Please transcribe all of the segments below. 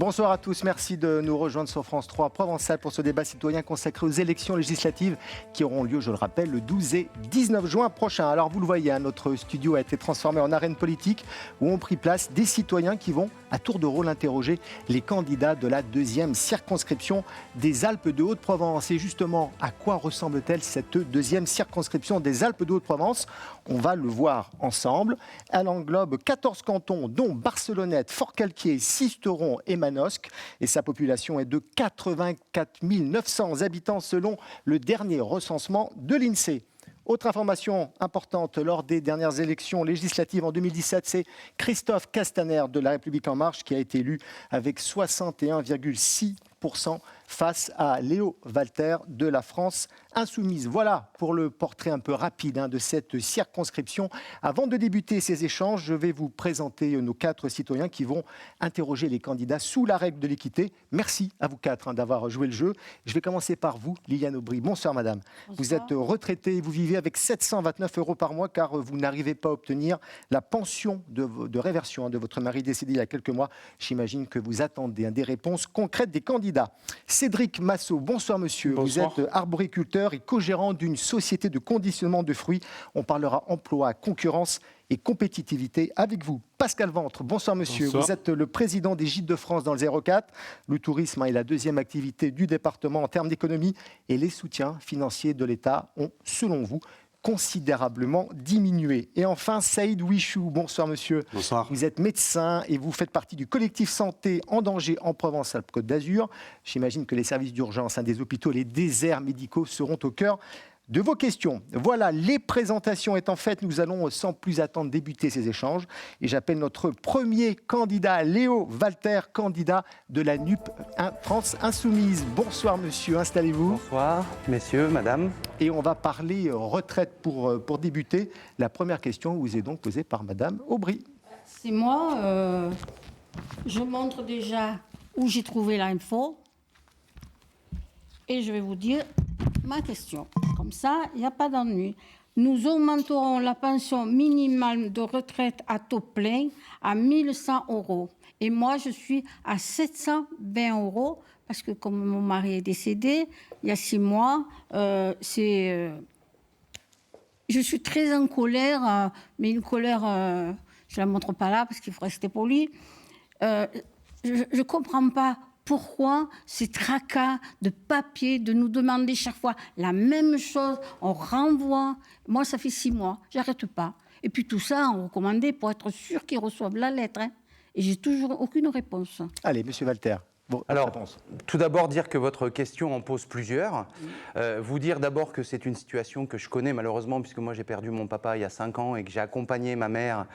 Bonsoir à tous, merci de nous rejoindre sur France 3 Provençal pour ce débat citoyen consacré aux élections législatives qui auront lieu, je le rappelle, le 12 et 19 juin prochain. Alors vous le voyez, notre studio a été transformé en arène politique où ont pris place des citoyens qui vont à tour de rôle interroger les candidats de la deuxième circonscription des Alpes de Haute-Provence. Et justement, à quoi ressemble-t-elle cette deuxième circonscription des Alpes de Haute-Provence ? On va le voir ensemble. Elle englobe 14 cantons, dont Barcelonnette, Forcalquier, Sisteron et Manosque. Et sa population est de 84 900 habitants selon le dernier recensement de l'INSEE. Autre information importante lors des dernières élections législatives en 2017, c'est Christophe Castaner de La République En Marche qui a été élu avec 61,6% face à Léo Walter de la France Insoumise. Voilà pour le portrait un peu rapide de cette circonscription. Avant de débuter ces échanges, je vais vous présenter nos 4 citoyens qui vont interroger les candidats sous la règle de l'équité. Merci à vous 4 d'avoir joué le jeu. Je vais commencer par vous, Liliane Aubry. Bonsoir madame. Bonsoir. Vous êtes retraitée et vous vivez avec 729 € par mois car vous n'arrivez pas à obtenir la pension de réversion de votre mari décédé il y a quelques mois. J'imagine que vous attendez des réponses concrètes des candidats. Cédric Massot, bonsoir monsieur. Bonsoir. Vous êtes arboriculteur et co-gérant d'une société de conditionnement de fruits. On parlera emploi, concurrence et compétitivité avec vous. Pascal Ventre, bonsoir monsieur. Bonsoir. Vous êtes le président des Gîtes de France dans le 04. Le tourisme est la deuxième activité du département en termes d'économie et les soutiens financiers de l'État ont, selon vous, considérablement diminué. Et enfin, Saïd Wichou, bonsoir monsieur. Bonsoir. Vous êtes médecin et vous faites partie du collectif Santé en danger en Provence-Alpes-Côte d'Azur. J'imagine que les services d'urgence des hôpitaux, les déserts médicaux seront au cœur de vos questions. Voilà, les présentations étant faites, nous allons sans plus attendre débuter ces échanges. Et j'appelle notre premier candidat, Léo Walter, candidat de la NUP France Insoumise. Bonsoir monsieur, installez-vous. Bonsoir messieurs, madame. Et on va parler retraite pour débuter. La première question vous est donc posée par madame Aubry. C'est moi, je montre déjà où j'ai trouvé l'info. Et je vais vous dire ma question. Comme ça, il n'y a pas d'ennui. Nous augmenterons la pension minimale de retraite à taux plein à 1 100 €. Et moi, je suis à 720 € parce que comme mon mari est décédé il y a 6 mois, je suis très en colère, mais une colère, je ne la montre pas là parce qu'il faut rester poli. Je ne comprends pas. Pourquoi ces tracas de papier, de nous demander chaque fois la même chose, on renvoie. Moi, ça fait 6 mois, j'arrête pas. Et puis tout ça, on recommandait pour être sûr qu'ils reçoivent la lettre. Et j'ai toujours aucune réponse. Allez, monsieur Walter. Bon, alors, tout d'abord, dire que votre question en pose plusieurs. Vous dire d'abord que c'est une situation que je connais malheureusement, puisque moi j'ai perdu mon papa il y a 5 ans et que j'ai accompagné ma mère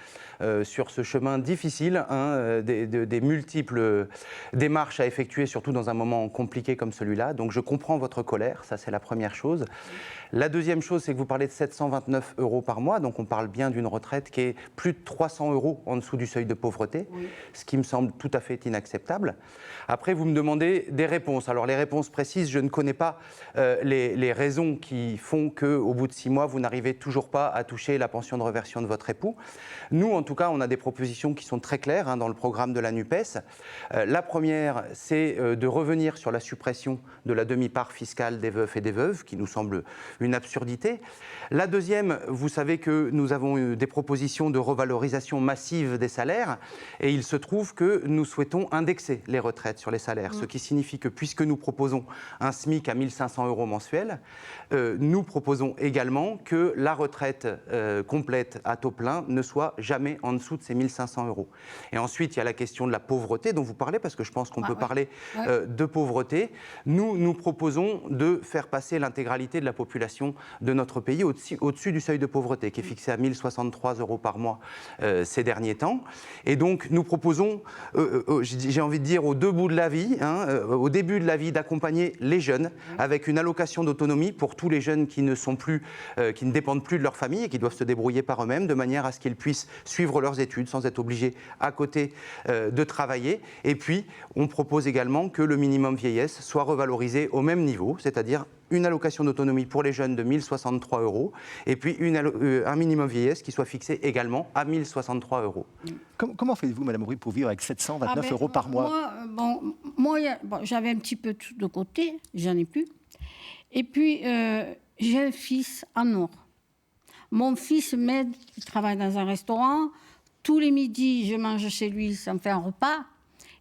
sur ce chemin difficile, des multiples démarches à effectuer, surtout dans un moment compliqué comme celui-là. Donc je comprends votre colère, ça c'est la première chose. La deuxième chose, c'est que vous parlez de 729 € par mois, donc on parle bien d'une retraite qui est plus de 300 € en dessous du seuil de pauvreté, ce qui me semble tout à fait inacceptable. Après, vous me demandez des réponses. Alors, les réponses précises, je ne connais pas les raisons qui font qu'au bout de 6 mois, vous n'arrivez toujours pas à toucher la pension de réversion de votre époux. Nous, en tout cas, on a des propositions qui sont très claires dans le programme de la NUPES. La première, c'est de revenir sur la suppression de la demi-part fiscale des veufs et des veuves, qui nous semble une absurdité. La deuxième, vous savez que nous avons eu des propositions de revalorisation massive des salaires et il se trouve que nous souhaitons indexer les retraites sur les salaires, ce qui signifie que puisque nous proposons un SMIC à 1 500 € mensuels, nous proposons également que la retraite complète à taux plein ne soit jamais en dessous de ces 1 500 €. Et ensuite, il y a la question de la pauvreté dont vous parlez, parce que je pense qu'on peut parler de pauvreté. Nous proposons de faire passer l'intégralité de la population de notre pays au-dessus du seuil de pauvreté, qui est fixé à 1 063 € par mois ces derniers temps. Et donc, nous proposons, j'ai envie de dire, au début de la vie, d'accompagner les jeunes avec une allocation d'autonomie pour tous les jeunes qui ne dépendent plus de leur famille et qui doivent se débrouiller par eux-mêmes, de manière à ce qu'ils puissent suivre leurs études sans être obligés à côté de travailler. Et puis, on propose également que le minimum vieillesse soit revalorisé au même niveau, c'est-à-dire une allocation d'autonomie pour les jeunes de 1 063 €, et puis un minimum vieillesse qui soit fixé également à 1 063 €. Comment faites-vous, Madame Aubry, pour vivre avec 729 € par mois? Moi, j'avais un petit peu tout de côté, j'en ai plus. Et puis, j'ai un fils en or. Mon fils m'aide, il travaille dans un restaurant. Tous les midis, je mange chez lui, ça me fait un repas.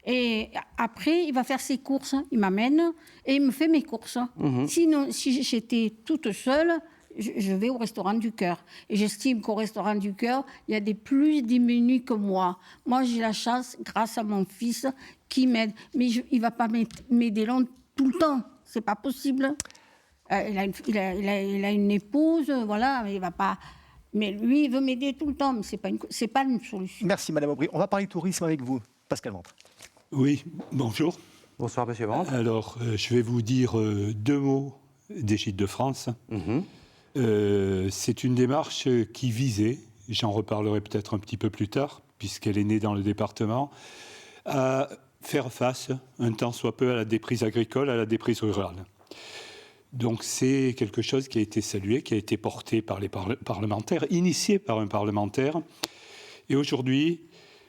Et après, il va faire ses courses. Il m'amène et il me fait mes courses. Sinon, si j'étais toute seule, je vais au restaurant du cœur. Et j'estime qu'au restaurant du cœur, il y a des plus démunis que moi. Moi, j'ai la chance, grâce à mon fils, qui m'aide. Mais il ne va pas m'aider tout le temps. Ce n'est pas possible. Il a une épouse, voilà, il va pas. Mais lui, il veut m'aider tout le temps, mais c'est pas une solution. Merci, Madame Aubry. On va parler tourisme avec vous, Pascal Ventre. Oui, bonjour. Bonsoir, Monsieur Ventre. Alors, je vais vous dire 2 mots des Gîtes de France. C'est une démarche qui visait, j'en reparlerai peut-être un petit peu plus tard, puisqu'elle est née dans le département, à faire face, un tant soit peu, à la déprise agricole, à la déprise rurale. Donc c'est quelque chose qui a été salué, qui a été porté par les parlementaires, initié par un parlementaire. Et aujourd'hui,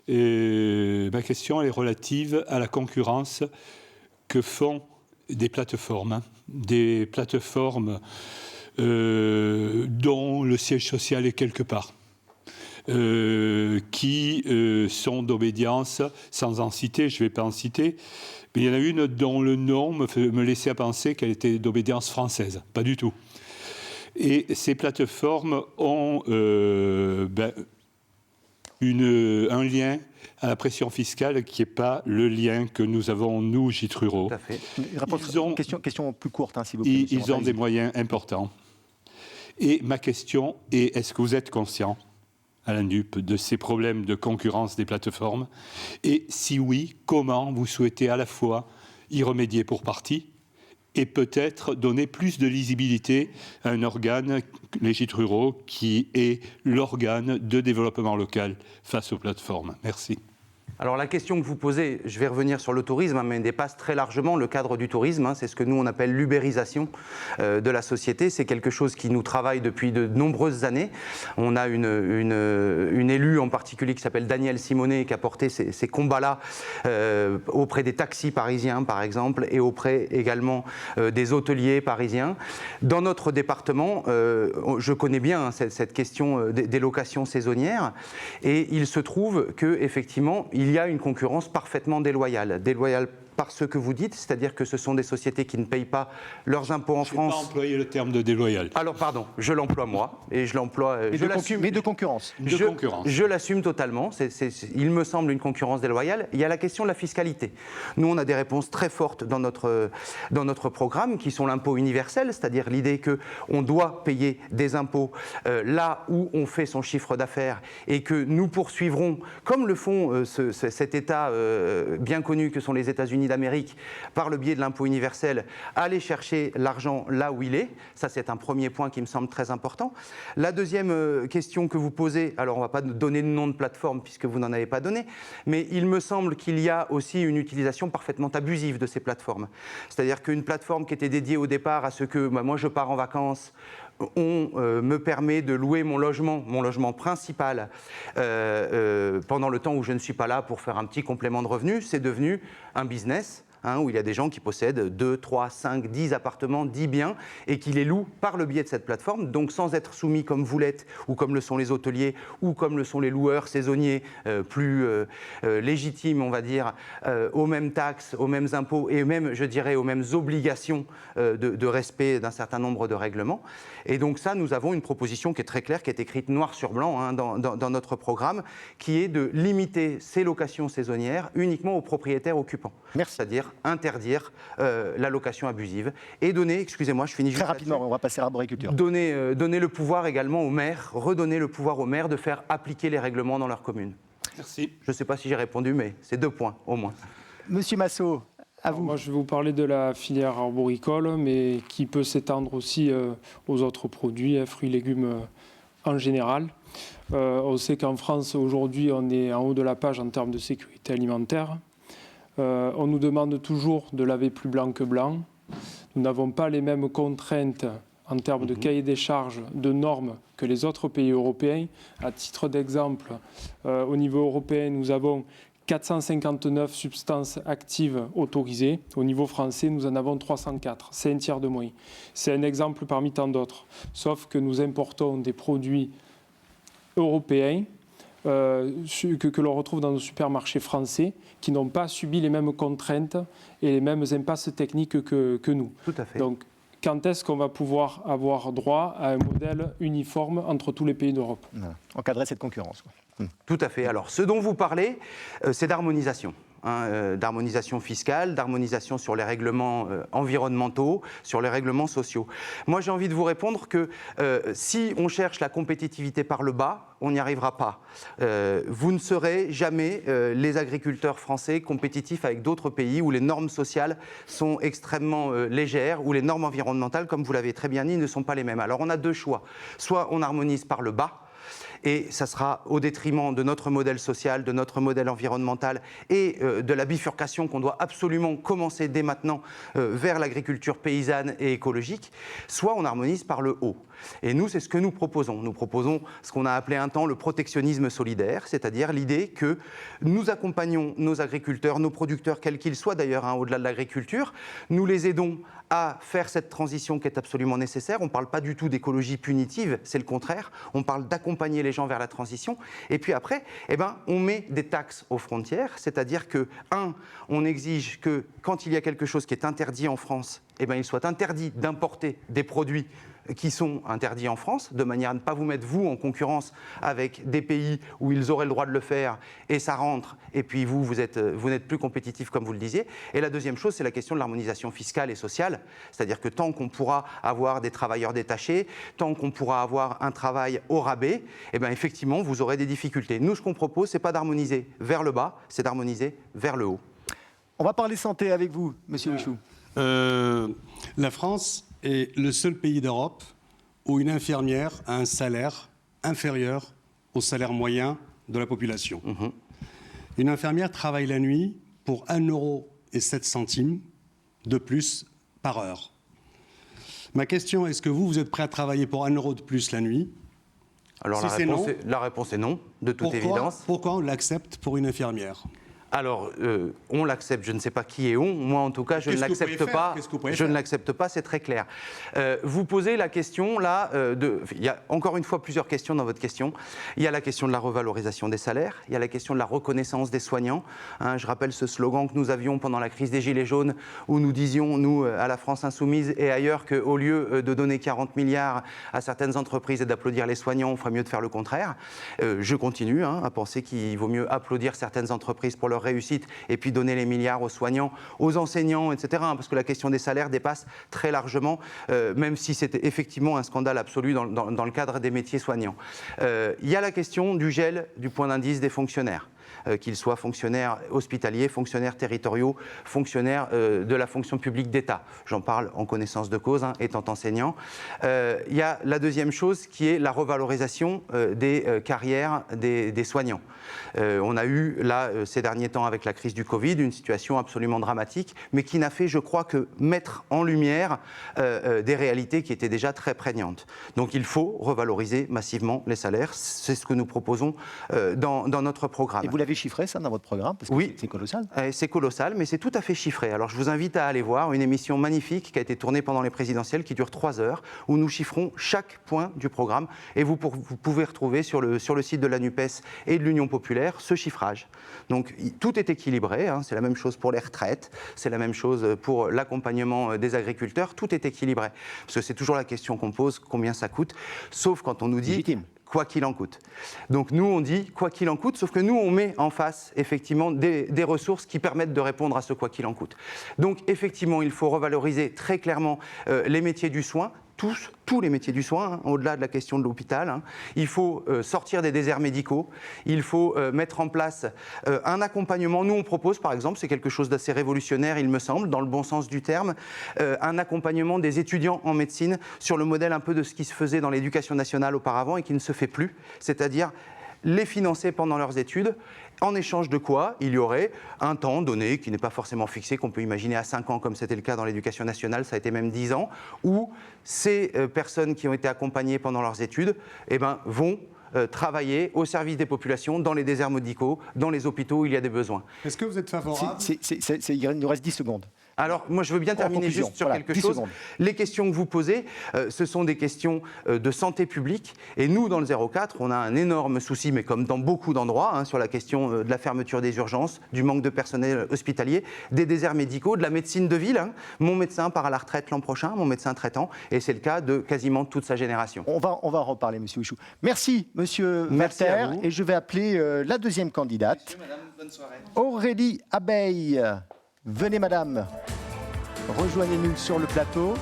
ma question est relative à la concurrence que font des plateformes dont le siège social est quelque part, qui sont d'obédience, sans en citer, je ne vais pas en citer, mais il y en a une dont le nom me laissait à penser qu'elle était d'obédience française. Pas du tout. Et ces plateformes ont un lien à la pression fiscale qui n'est pas le lien que nous avons, nous, gîtes ruraux. Tout à fait. Question plus courte, s'il vous plaît. Ils ont des moyens importants. Et ma question est, est-ce que vous êtes conscient, Alain Dupe, de ces problèmes de concurrence des plateformes? Et si oui, comment vous souhaitez à la fois y remédier pour partie et peut-être donner plus de lisibilité à un organe, les gîtes ruraux, qui est l'organe de développement local face aux plateformes? Merci. Alors la question que vous posez, je vais revenir sur le tourisme, mais dépasse très largement le cadre du tourisme. C'est ce que nous on appelle l'ubérisation de la société. C'est quelque chose qui nous travaille depuis de nombreuses années. On a une élue en particulier qui s'appelle Danielle Simonet qui a porté ces combats-là auprès des taxis parisiens par exemple et auprès également des hôteliers parisiens. Dans notre département, je connais bien cette question des locations saisonnières et il se trouve qu'effectivement, il y a une concurrence parfaitement déloyale. Déloyale par ce que vous dites, c'est-à-dire que ce sont des sociétés qui ne payent pas leurs impôts en France. Je n'ai pas employé le terme de déloyal. Alors pardon, je l'emploie moi, et je l'emploie... Mais de concurrence. Je l'assume totalement, il me semble une concurrence déloyale. Il y a la question de la fiscalité. Nous, on a des réponses très fortes dans notre programme, qui sont l'impôt universel, c'est-à-dire l'idée qu'on doit payer des impôts là où on fait son chiffre d'affaires, et que nous poursuivrons, comme le font cet État bien connu que sont les États-Unis d'Amérique, par le biais de l'impôt universel, aller chercher l'argent là où il est. Ça, c'est un premier point qui me semble très important. La deuxième question que vous posez, alors on ne va pas donner de nom de plateforme puisque vous n'en avez pas donné, mais il me semble qu'il y a aussi une utilisation parfaitement abusive de ces plateformes. C'est-à-dire qu'une plateforme qui était dédiée au départ à ce que moi je pars en vacances, on me permet de louer mon logement principal pendant le temps où je ne suis pas là pour faire un petit complément de revenus, c'est devenu un business. Où il y a des gens qui possèdent 2, 3, 5, 10 appartements, 10 biens, et qui les louent par le biais de cette plateforme, donc sans être soumis comme vous l'êtes, ou comme le sont les hôteliers, ou comme le sont les loueurs saisonniers plus légitimes, on va dire, aux mêmes taxes, aux mêmes impôts, et même, je dirais, aux mêmes obligations de respect d'un certain nombre de règlements. Et donc ça, nous avons une proposition qui est très claire, qui est écrite noir sur blanc dans notre programme, qui est de limiter ces locations saisonnières uniquement aux propriétaires occupants. Merci. C'est-à-dire interdire la location abusive et donner, excusez-moi, je finis juste très rapidement, on va passer à l'arboriculture. Donner le pouvoir également aux maires, redonner le pouvoir aux maires de faire appliquer les règlements dans leur commune. Merci. Je ne sais pas si j'ai répondu, mais c'est 2 points au moins. Monsieur Massot, à vous. Moi, je vais vous parler de la filière arboricole, mais qui peut s'étendre aussi aux autres produits, fruits et légumes en général. On sait qu'en France, aujourd'hui, on est en haut de la page en termes de sécurité alimentaire. On nous demande toujours de laver plus blanc que blanc. Nous n'avons pas les mêmes contraintes en termes de cahier des charges, de normes que les autres pays européens. À titre d'exemple, au niveau européen, nous avons 459 substances actives autorisées. Au niveau français, nous en avons 304. C'est un tiers de moins. C'est un exemple parmi tant d'autres. Sauf que nous importons des produits européens que l'on retrouve dans nos supermarchés français, qui n'ont pas subi les mêmes contraintes et les mêmes impasses techniques que nous. Tout à fait. Donc, quand est-ce qu'on va pouvoir avoir droit à un modèle uniforme entre tous les pays d'Europe ? Voilà. Encadrer cette concurrence. Tout à fait. Alors, ce dont vous parlez, c'est d'harmonisation. D'harmonisation fiscale, d'harmonisation sur les règlements environnementaux, sur les règlements sociaux. Moi, j'ai envie de vous répondre que si on cherche la compétitivité par le bas, on n'y arrivera pas. Vous ne serez jamais, les agriculteurs français, compétitifs avec d'autres pays où les normes sociales sont extrêmement légères, où les normes environnementales, comme vous l'avez très bien dit, ne sont pas les mêmes. Alors, on a deux choix. Soit on harmonise par le bas, et ça sera au détriment de notre modèle social, de notre modèle environnemental et de la bifurcation qu'on doit absolument commencer dès maintenant vers l'agriculture paysanne et écologique, soit on harmonise par le haut. Et nous, c'est ce que nous proposons. Nous proposons ce qu'on a appelé un temps le protectionnisme solidaire, c'est-à-dire l'idée que nous accompagnons nos agriculteurs, nos producteurs, quels qu'ils soient d'ailleurs, au-delà de l'agriculture, nous les aidons à faire cette transition qui est absolument nécessaire. On ne parle pas du tout d'écologie punitive, c'est le contraire. On parle d'accompagner les gens vers la transition. Et puis après, on met des taxes aux frontières, c'est-à-dire que, on exige que quand il y a quelque chose qui est interdit en France, il soit interdit d'importer des produits qui sont interdits en France, de manière à ne pas vous mettre, vous, en concurrence avec des pays où ils auraient le droit de le faire, et ça rentre, et puis vous n'êtes plus compétitif, comme vous le disiez. Et la deuxième chose, c'est la question de l'harmonisation fiscale et sociale, c'est-à-dire que tant qu'on pourra avoir des travailleurs détachés, tant qu'on pourra avoir un travail au rabais, effectivement, vous aurez des difficultés. Nous, ce qu'on propose, ce n'est pas d'harmoniser vers le bas, c'est d'harmoniser vers le haut. On va parler santé avec vous, Monsieur Michou. La France est le seul pays d'Europe où une infirmière a un salaire inférieur au salaire moyen de la population. Une infirmière travaille la nuit pour 1,07 € de plus par heure. Ma question, est-ce que vous êtes prêt à travailler pour 1 € de plus la nuit ? Alors si la réponse est non, de toute évidence. Pourquoi on l'accepte pour une infirmière ? Alors, on l'accepte, je ne sais pas qui est on. Moi, en tout cas, je ne l'accepte pas. Je ne l'accepte pas, c'est très clair. Vous posez la question, là, il y a encore une fois plusieurs questions dans votre question. Il y a la question de la revalorisation des salaires, il y a la question de la reconnaissance des soignants. Je rappelle ce slogan que nous avions pendant la crise des Gilets jaunes, où nous disions, nous, à la France Insoumise et ailleurs, qu'au lieu de donner 40 milliards à certaines entreprises et d'applaudir les soignants, on ferait mieux de faire le contraire. Je continue à penser qu'il vaut mieux applaudir certaines entreprises pour leur réussite et puis donner les milliards aux soignants, aux enseignants, etc. Parce que la question des salaires dépasse très largement, même si c'était effectivement un scandale absolu dans le cadre des métiers soignants. Il y a la question du gel du point d'indice des fonctionnaires. Qu'ils soient fonctionnaires hospitaliers, fonctionnaires territoriaux, fonctionnaires de la fonction publique d'État. J'en parle en connaissance de cause, étant enseignant. Il y a la deuxième chose qui est la revalorisation des carrières des soignants. On a eu, là, ces derniers temps, avec la crise du Covid, une situation absolument dramatique, mais qui n'a fait, je crois, que mettre en lumière des réalités qui étaient déjà très prégnantes. Donc il faut revaloriser massivement les salaires. C'est ce que nous proposons dans notre programme. Et vous l'avez chiffré, ça, dans votre programme, parce que oui, c'est colossal. C'est colossal, mais c'est tout à fait chiffré. Alors je vous invite à aller voir une émission magnifique qui a été tournée pendant les présidentielles, qui dure 3 heures, où nous chiffrons chaque point du programme. Et vous pouvez retrouver sur le site de la NUPES et de l'Union populaire ce chiffrage. Donc tout est équilibré, c'est la même chose pour les retraites, c'est la même chose pour l'accompagnement des agriculteurs, tout est équilibré. Parce que c'est toujours la question qu'on pose, combien ça coûte, sauf quand on nous dit... Légitime. Quoi qu'il en coûte. Donc nous, on dit quoi qu'il en coûte, sauf que nous, on met en face, effectivement, des ressources qui permettent de répondre à ce quoi qu'il en coûte. Donc, effectivement, il faut revaloriser très clairement les métiers du soin, tous les métiers du soin, au-delà de la question de l'hôpital. Il faut sortir des déserts médicaux, il faut mettre en place un accompagnement. Nous, on propose, par exemple, c'est quelque chose d'assez révolutionnaire, il me semble, dans le bon sens du terme, un accompagnement des étudiants en médecine sur le modèle un peu de ce qui se faisait dans l'éducation nationale auparavant et qui ne se fait plus, c'est-à-dire les financer pendant leurs études. En échange de quoi, il y aurait un temps donné qui n'est pas forcément fixé, qu'on peut imaginer à 5 ans, comme c'était le cas dans l'éducation nationale, ça a été même 10 ans, où ces personnes qui ont été accompagnées pendant leurs études vont travailler au service des populations, dans les déserts médicaux, dans les hôpitaux où il y a des besoins. Est-ce que vous êtes favorable? Il nous reste 10 secondes. Alors, moi, je veux bien terminer juste sur quelque chose. Secondes. Les questions que vous posez, ce sont des questions de santé publique. Et nous, dans le 04, on a un énorme souci, mais comme dans beaucoup d'endroits, sur la question de la fermeture des urgences, du manque de personnel hospitalier, des déserts médicaux, de la médecine de ville. Mon médecin part à la retraite l'an prochain, mon médecin traitant, et c'est le cas de quasiment toute sa génération. On va en reparler, Monsieur Huchou. Merci, Monsieur Merci Walter. à vous. Et je vais appeler la deuxième candidate. Monsieur, madame, bonne soirée. Aurélie Abeille. Venez, madame. Rejoignez-nous sur le plateau.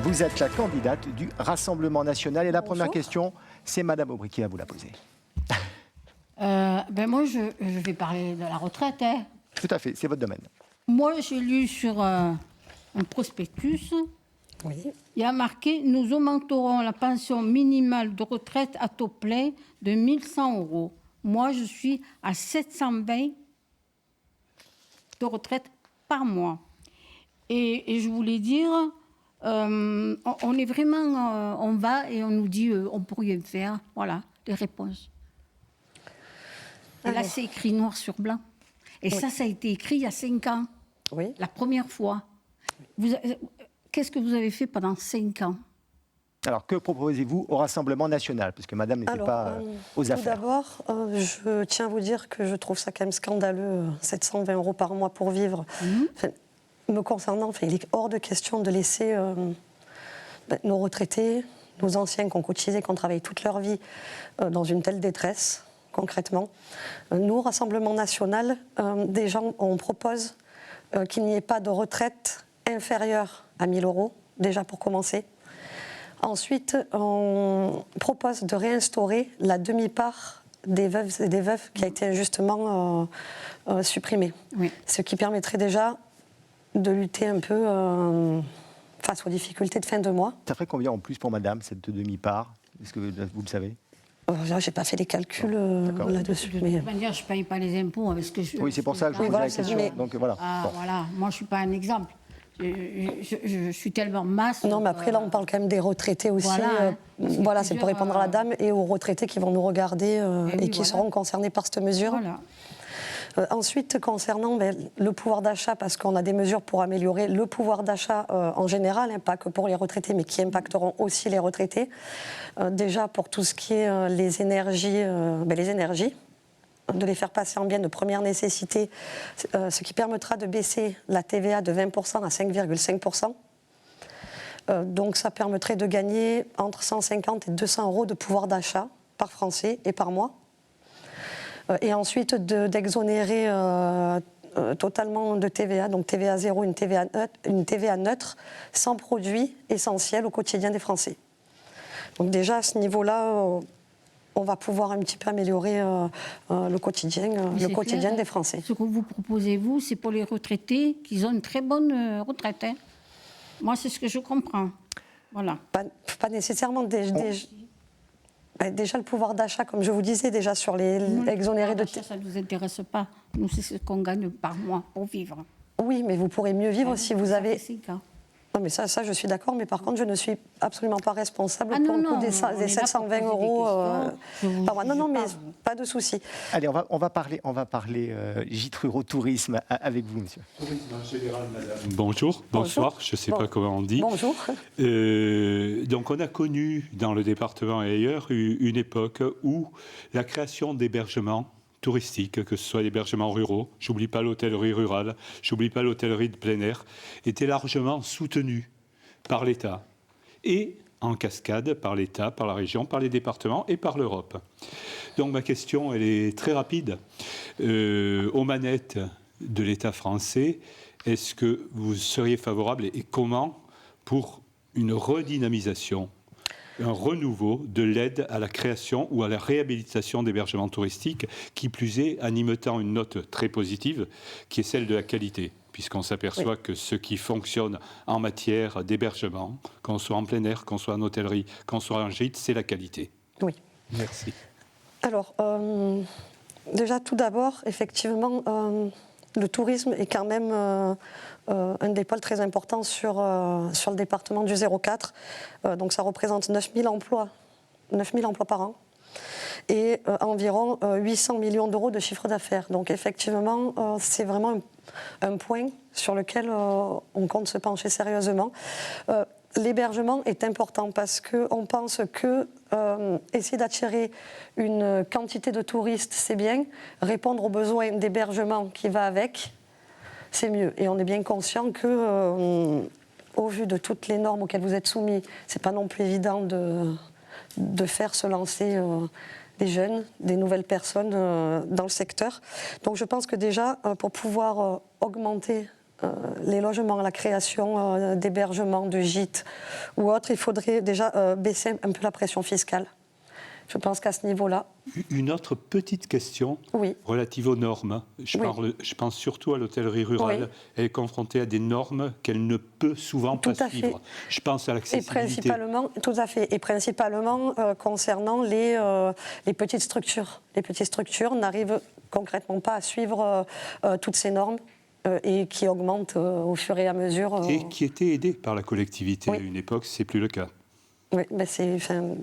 Vous êtes la candidate du Rassemblement national. Et la première question, c'est madame Aubry qui va vous la poser. Moi, je vais parler de la retraite. Tout à fait, c'est votre domaine. Moi, j'ai lu sur un prospectus, Oui. il y a marqué « Nous augmenterons la pension minimale de retraite à taux plein de 1 100 €. Moi, je suis à 720 de retraite par mois. Et je voulais dire, on est vraiment, on va et on nous dit, on ne peut rien faire. Voilà, les réponses. Et là, c'est écrit noir sur blanc. Et ça a été écrit il y a 5 ans, Oui. la première fois. Qu'est-ce que vous avez fait pendant 5 ans? Alors, que proposez-vous au Rassemblement national? Parce que madame n'était pas aux tout affaires. d'abord, je tiens à vous dire que je trouve ça quand même scandaleux, 720 € par mois pour vivre. Enfin, me concernant, il est hors de question de laisser nos retraités, nos anciens qui ont cotisé, qui ont travaillé toute leur vie dans une telle détresse, concrètement. Nous, au Rassemblement national, déjà, on propose qu'il n'y ait pas de retraite inférieure à 1 000 €, déjà pour commencer. Ensuite, on propose de réinstaurer la demi-part des veuves et des veufs qui a été injustement supprimée. Oui. Ce qui permettrait déjà de lutter un peu face aux difficultés de fin de mois. Ça ferait combien en plus pour madame, cette demi-part? Est-ce que vous le savez? Je n'ai pas fait les calculs là-dessus. De toute manière, je ne paye pas les impôts avec ce que je... Oui, c'est pour ça que je Oui, vous pose voilà, la c'est question. vrai. Donc voilà. Ah, Bon. voilà, moi, je ne suis pas un exemple. Je suis tellement masse... Non, mais après, là, on parle quand même des retraités aussi. Voilà, Voilà, c'est pour répondre à la dame et aux retraités qui vont nous regarder et qui seront concernés par cette mesure. Voilà. Ensuite, concernant le pouvoir d'achat, parce qu'on a des mesures pour améliorer le pouvoir d'achat en général, pas que pour les retraités, mais qui impacteront aussi les retraités. Déjà, pour tout ce qui est les énergies, de les faire passer en biens de première nécessité, ce qui permettra de baisser la TVA de 20% à 5,5%. Donc ça permettrait de gagner entre 150 et 200 € de pouvoir d'achat par Français et par mois. Et ensuite d'exonérer totalement de TVA, donc TVA 0, une TVA neutre, sans produit essentiel au quotidien des Français. Donc déjà à ce niveau-là, on va pouvoir un petit peu améliorer le quotidien des Français. Ce que vous proposez, vous, c'est pour les retraités qui ont une très bonne retraite. Moi, c'est ce que je comprends. Voilà. Pas nécessairement déjà le pouvoir d'achat, comme je vous disais, déjà sur les exonérés de... Ça ne nous intéresse pas. Nous, c'est ce qu'on gagne par mois pour vivre. Oui, mais vous pourrez mieux vivre si vous avez... 5 ans. Non, mais ça, je suis d'accord, mais par contre, je ne suis absolument pas responsable Ah, pour non, le coup non, des on est là 720 pour poser des € questions. par mois. Non, non, mais Je parle. pas de souci. Allez, on va parler gîte rural tourisme avec vous, monsieur. Bonjour, bonsoir, je ne sais pas comment on dit. Bonjour. Donc on a connu dans le département et ailleurs une époque où la création d'hébergements touristiques, que ce soit l'hébergement ruraux, j'oublie pas l'hôtellerie rurale, j'oublie pas l'hôtellerie de plein air, était largement soutenue par l'État et en cascade par l'État, par la région, par les départements et par l'Europe. Donc ma question, elle est très rapide. Aux manettes de l'État français, est-ce que vous seriez favorable et comment pour une redynamisation, un renouveau de l'aide à la création ou à la réhabilitation d'hébergements touristiques, qui plus est en y mettant une note très positive, qui est celle de la qualité, puisqu'on s'aperçoit que ce qui fonctionne en matière d'hébergement, qu'on soit en plein air, qu'on soit en hôtellerie, qu'on soit en gîte, c'est la qualité. Oui. Merci. Alors, déjà, tout d'abord, effectivement, le tourisme est quand même un des pôles très importants sur le département du 04. Donc, ça représente 9 000 emplois par an et environ 800 millions d'euros de chiffre d'affaires. Donc, effectivement, c'est vraiment un point sur lequel on compte se pencher sérieusement. L'hébergement est important parce qu'on pense que essayer d'attirer une quantité de touristes, c'est bien. Répondre aux besoins d'hébergement qui va avec, c'est mieux. Et on est bien conscient que, au vu de toutes les normes auxquelles vous êtes soumis, c'est pas non plus évident de faire se lancer des jeunes, des nouvelles personnes dans le secteur. Donc je pense que déjà, pour pouvoir augmenter les logements, la création d'hébergements, de gîtes ou autres, il faudrait déjà baisser un peu la pression fiscale. Je pense qu'à ce niveau-là... Une autre petite question relative aux normes. Je pense surtout à l'hôtellerie rurale. Oui. Elle est confrontée à des normes qu'elle ne peut souvent pas suivre. Je pense à l'accessibilité. Tout à fait. Et principalement concernant les petites structures. Les petites structures n'arrivent concrètement pas à suivre toutes ces normes. Et qui augmentent au fur et à mesure. Et qui étaient aidés par la collectivité à une époque, c'est plus le cas. Oui, mais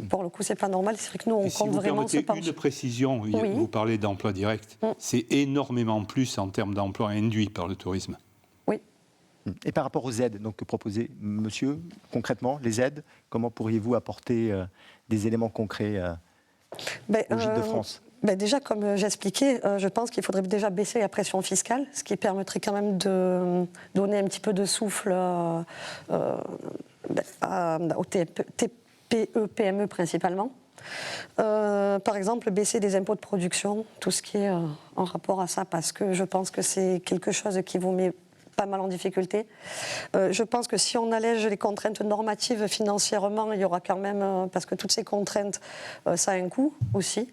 pour le coup, c'est pas normal. C'est vrai que nous, on compte vraiment se pencher. Si vous permettez une précision, vous parlez d'emploi direct. C'est énormément plus en termes d'emploi induit par le tourisme. Oui. Et par rapport aux aides, donc que proposez, monsieur, concrètement, les aides, comment pourriez-vous apporter des éléments concrets au Gîtes de France ? Déjà, comme j'expliquais, je pense qu'il faudrait déjà baisser la pression fiscale, ce qui permettrait quand même de donner un petit peu de souffle aux TPE, PME principalement. Par exemple, baisser des impôts de production, tout ce qui est en rapport à ça, parce que je pense que c'est quelque chose qui vous met pas mal en difficulté. Je pense que si on allège les contraintes normatives financièrement, il y aura quand même, parce que toutes ces contraintes, ça a un coût aussi.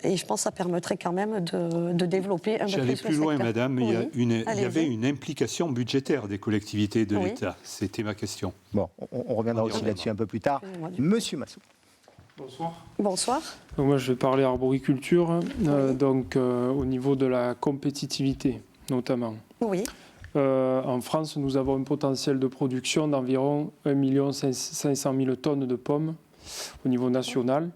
Et je pense que ça permettrait quand même de développer un peu plus le secteur. J'allais plus loin, madame. Il y avait une implication budgétaire des collectivités de l'État. C'était ma question. Bon, on reviendra aussi là-dessus un peu plus tard. Monsieur Massou. Bonsoir. Bonsoir. Donc moi, je vais parler arboriculture, donc au niveau de la compétitivité, notamment. Oui. En France, nous avons un potentiel de production d'environ 1 500 000 tonnes de pommes au niveau national.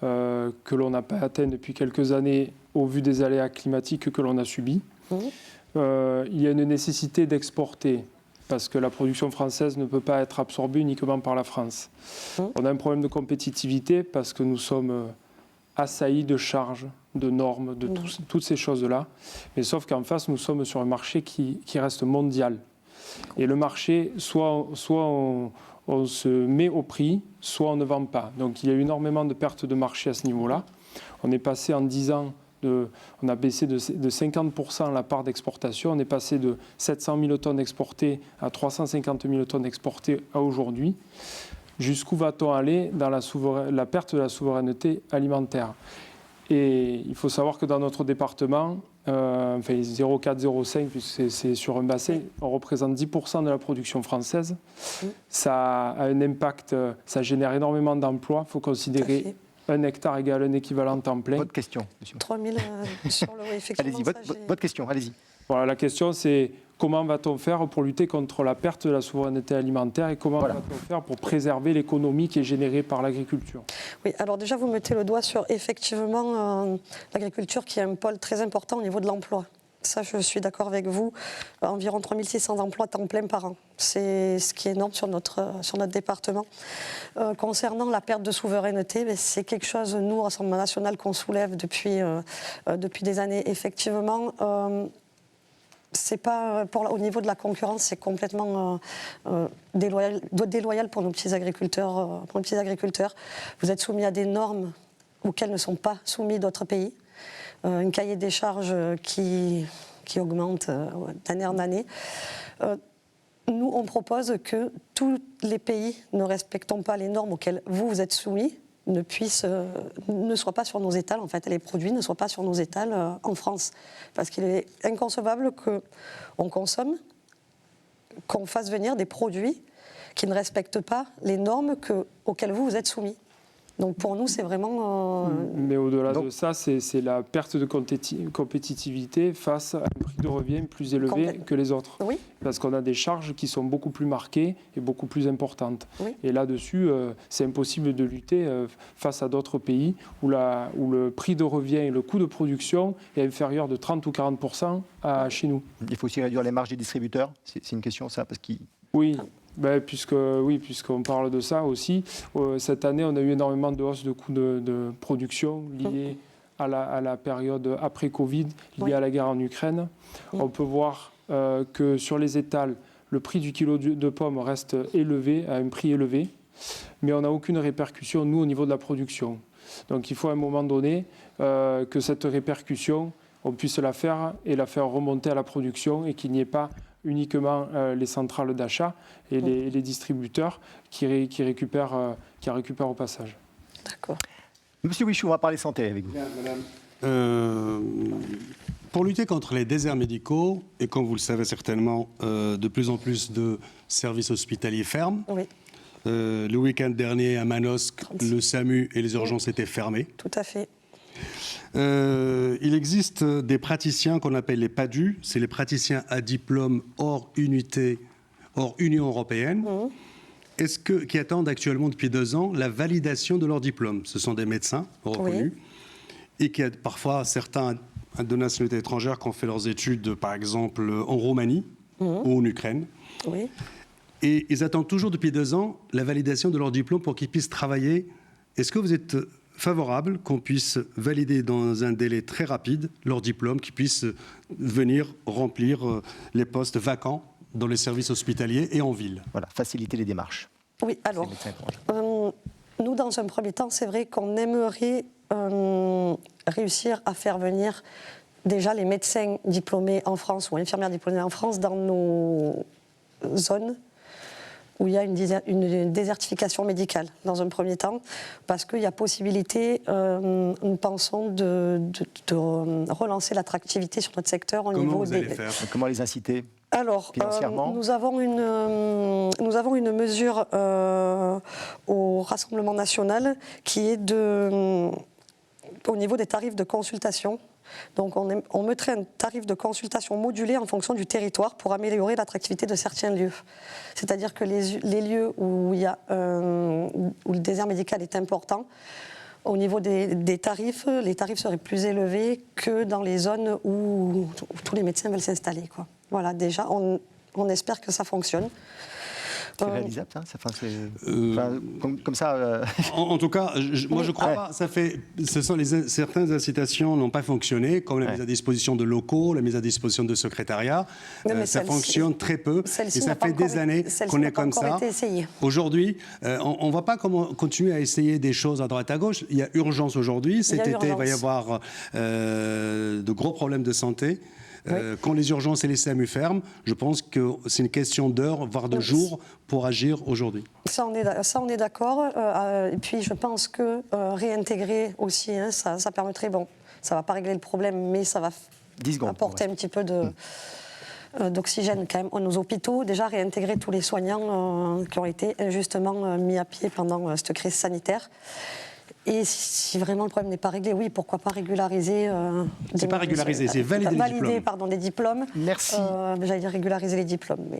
Que l'on n'a pas atteint depuis quelques années au vu des aléas climatiques que l'on a subis. Il y a une nécessité d'exporter parce que la production française ne peut pas être absorbée uniquement par la France. On a un problème de compétitivité parce que nous sommes assaillis de charges, de normes, de toutes ces choses-là. Mais sauf qu'en face, nous sommes sur un marché qui reste mondial. Et le marché, soit on se met au prix, soit on ne vend pas. Donc il y a eu énormément de pertes de marché à ce niveau-là. On est passé en 10 ans, on a baissé de 50% la part d'exportation. On est passé de 700 000 tonnes exportées à 350 000 tonnes exportées à aujourd'hui. Jusqu'où va-t-on aller dans la perte de la souveraineté alimentaire ? Et il faut savoir que dans notre département, 0,4-0,5, puisque c'est sur un bassin, on représente 10% de la production française. Ça a un impact, ça génère énormément d'emplois. Il faut considérer 1 hectare égale un équivalent temps plein. Votre question, monsieur. 3 000 sur le... effectivement. Allez-y, votre question, allez-y. Voilà, la question, c'est comment va-t-on faire pour lutter contre la perte de la souveraineté alimentaire et comment va-t-on faire pour préserver l'économie qui est générée par l'agriculture ? Oui, alors déjà, vous mettez le doigt sur effectivement l'agriculture qui est un pôle très important au niveau de l'emploi. Ça, je suis d'accord avec vous. Environ 3 600 emplois temps plein par an. C'est ce qui est énorme sur notre département. Concernant la perte de souveraineté, c'est quelque chose, nous, au Rassemblement national, qu'on soulève depuis des années. Effectivement, c'est pas, au niveau de la concurrence, c'est complètement déloyal pour nos petits agriculteurs. Vous êtes soumis à des normes auxquelles ne sont pas soumis d'autres pays. Un cahier des charges qui augmente d'année en année. Nous, on propose que tous les pays ne respectant pas les normes auxquelles vous êtes soumis ne soient pas sur nos étals, en fait, les produits ne soient pas sur nos étals en France. Parce qu'il est inconcevable qu'on consomme, qu'on fasse venir des produits qui ne respectent pas les normes auxquelles vous êtes soumis. Donc pour nous, c'est vraiment... Mais au-delà de ça, c'est la perte de compétitivité face à un prix de revient plus élevé que les autres. Oui. Parce qu'on a des charges qui sont beaucoup plus marquées et beaucoup plus importantes. Oui. Et là-dessus, c'est impossible de lutter face à d'autres pays où le prix de revient et le coût de production est inférieur de 30 ou 40% chez nous. Il faut aussi réduire les marges des distributeurs. C'est une question, ça, parce qu'ils... Oui. Puisqu'on parle de ça aussi, cette année, on a eu énormément de hausse de coûts de production liés à la période après Covid, liée à la guerre en Ukraine. On peut voir que sur les étals, le prix du kilo de pommes reste élevé, à un prix élevé, mais on n'a aucune répercussion, nous, au niveau de la production. Donc il faut à un moment donné que cette répercussion, on puisse la faire remonter à la production et qu'il n'y ait pas uniquement les centrales d'achat et les distributeurs qui récupèrent au passage. D'accord. Monsieur Wichou, on va parler santé avec vous. Bien, madame. Pour lutter contre les déserts médicaux, et comme vous le savez certainement, de plus en plus de services hospitaliers ferment. Oui. Le week-end dernier, à Manosque, le SAMU et les urgences étaient fermés. Tout à fait. Il existe des praticiens qu'on appelle les PADU, c'est les praticiens à diplôme hors Union européenne, qui attendent actuellement depuis 2 ans la validation de leur diplôme. Ce sont des médecins reconnus et qui a parfois certains de nationalité étrangère qui ont fait leurs études, par exemple, en Roumanie ou en Ukraine. Oui. Et ils attendent toujours depuis 2 ans la validation de leur diplôme pour qu'ils puissent travailler. Est-ce que vous êtes favorable qu'on puisse valider dans un délai très rapide leur diplôme, qu'ils puissent venir remplir les postes vacants dans les services hospitaliers et en ville? Voilà, faciliter les démarches. Oui, alors, nous, dans un premier temps, c'est vrai qu'on aimerait réussir à faire venir déjà les médecins diplômés en France ou infirmières diplômées en France dans nos zones où il y a une désertification médicale, dans un premier temps, parce qu'il y a possibilité, nous pensons, de relancer l'attractivité sur notre secteur au niveau des... Comment les inciter? Alors, nous avons une mesure au Rassemblement national qui est au niveau des tarifs de consultation. Donc on mettrait un tarif de consultation modulé en fonction du territoire pour améliorer l'attractivité de certains lieux. C'est-à-dire que les lieux où le désert médical est important, au niveau des tarifs, les tarifs seraient plus élevés que dans les zones où tous les médecins veulent s'installer, quoi. Voilà, déjà, on espère que ça fonctionne. C'est réalisable, ça comme ça. En tout cas, moi je crois pas. Certaines incitations n'ont pas fonctionné, comme la mise à disposition de locaux, la mise à disposition de secrétariats. Ça fonctionne très peu. Et ça fait des années qu'on est comme ça. Aujourd'hui, on ne va pas continuer à essayer des choses à droite à gauche. Il y a urgence aujourd'hui. Cet été, il va y avoir de gros problèmes de santé. Quand les urgences et les SAMU ferment, je pense que c'est une question d'heures, voire de jours, pour agir aujourd'hui. Ça, on est d'accord. Et puis, je pense que réintégrer aussi, ça permettrait, ça ne va pas régler le problème, mais ça va apporter un petit peu d'oxygène quand même à nos hôpitaux. Déjà, réintégrer tous les soignants qui ont été injustement mis à pied pendant cette crise sanitaire. Et si vraiment le problème n'est pas réglé, oui, pourquoi pas régulariser c'est pas régulariser, c'est valider les diplômes. Merci. J'allais dire régulariser les diplômes. Mais...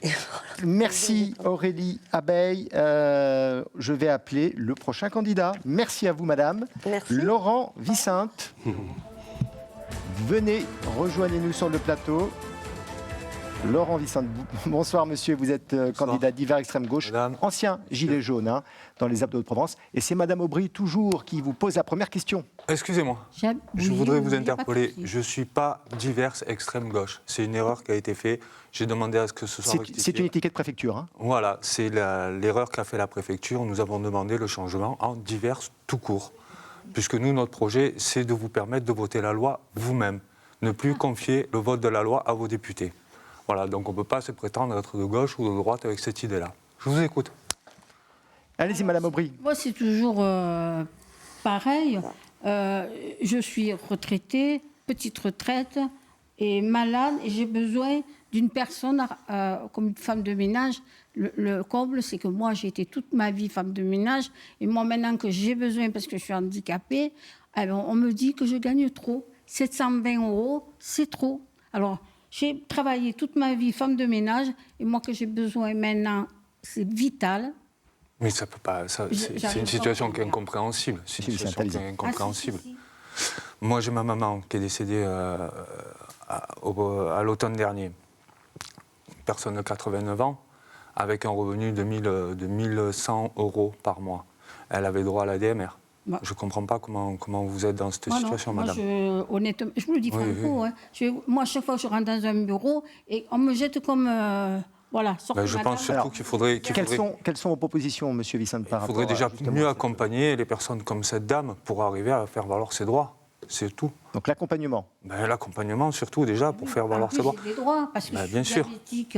Merci Aurélie Abeille. Je vais appeler le prochain candidat. Merci à vous, madame. Merci. Laurent Vicente. Venez, rejoignez-nous sur le plateau. Laurent Vicente, bonsoir monsieur, vous êtes candidat d'hiver extrême gauche, ancien gilet jaune dans les Alpes de Haute-Provence. Et c'est madame Aubry toujours qui vous pose la première question. Excusez-moi, je voudrais vous interpeller. Je ne suis pas divers extrême gauche. C'est une erreur qui a été faite. J'ai demandé à ce que ce soit rectifié. C'est une étiquette préfecture. Voilà, c'est l'erreur qu'a fait la préfecture. Nous avons demandé le changement en divers tout court. Puisque nous, notre projet, c'est de vous permettre de voter la loi vous-même. Ne plus confier le vote de la loi à vos députés. Voilà, donc on ne peut pas se prétendre être de gauche ou de droite avec cette idée-là. Je vous écoute. Allez-y, madame Aubry. Moi, c'est toujours pareil. Je suis retraitée, petite retraite, et malade, et j'ai besoin d'une personne comme une femme de ménage. Le comble, c'est que moi, j'ai été toute ma vie femme de ménage. Et moi, maintenant que j'ai besoin, parce que je suis handicapée, on me dit que je gagne trop. 720 €, c'est trop. Alors, j'ai travaillé toute ma vie femme de ménage. Et moi, que j'ai besoin maintenant, c'est vital. Mais ça peut pas. C'est une situation qui est incompréhensible. C'est une situation qui est incompréhensible. Moi, j'ai ma maman qui est décédée à l'automne dernier. Personne de 89 ans, avec un revenu de 1100 € par mois. Elle avait droit à la DMR. Je ne comprends pas comment vous êtes dans cette situation, madame. Honnêtement, je vous le dis franco. Hein, moi, à chaque fois que je rentre dans un bureau, et on me jette comme... voilà, je pense surtout qu'il faudrait... Quelles sont vos propositions, M. Vicente, par rapport à... Il faudrait déjà mieux accompagner les personnes comme cette dame pour arriver à faire valoir ses droits. C'est tout. Donc l'accompagnement. L'accompagnement surtout déjà pour faire valoir ses droits. J'ai des droits parce que je suis diabétique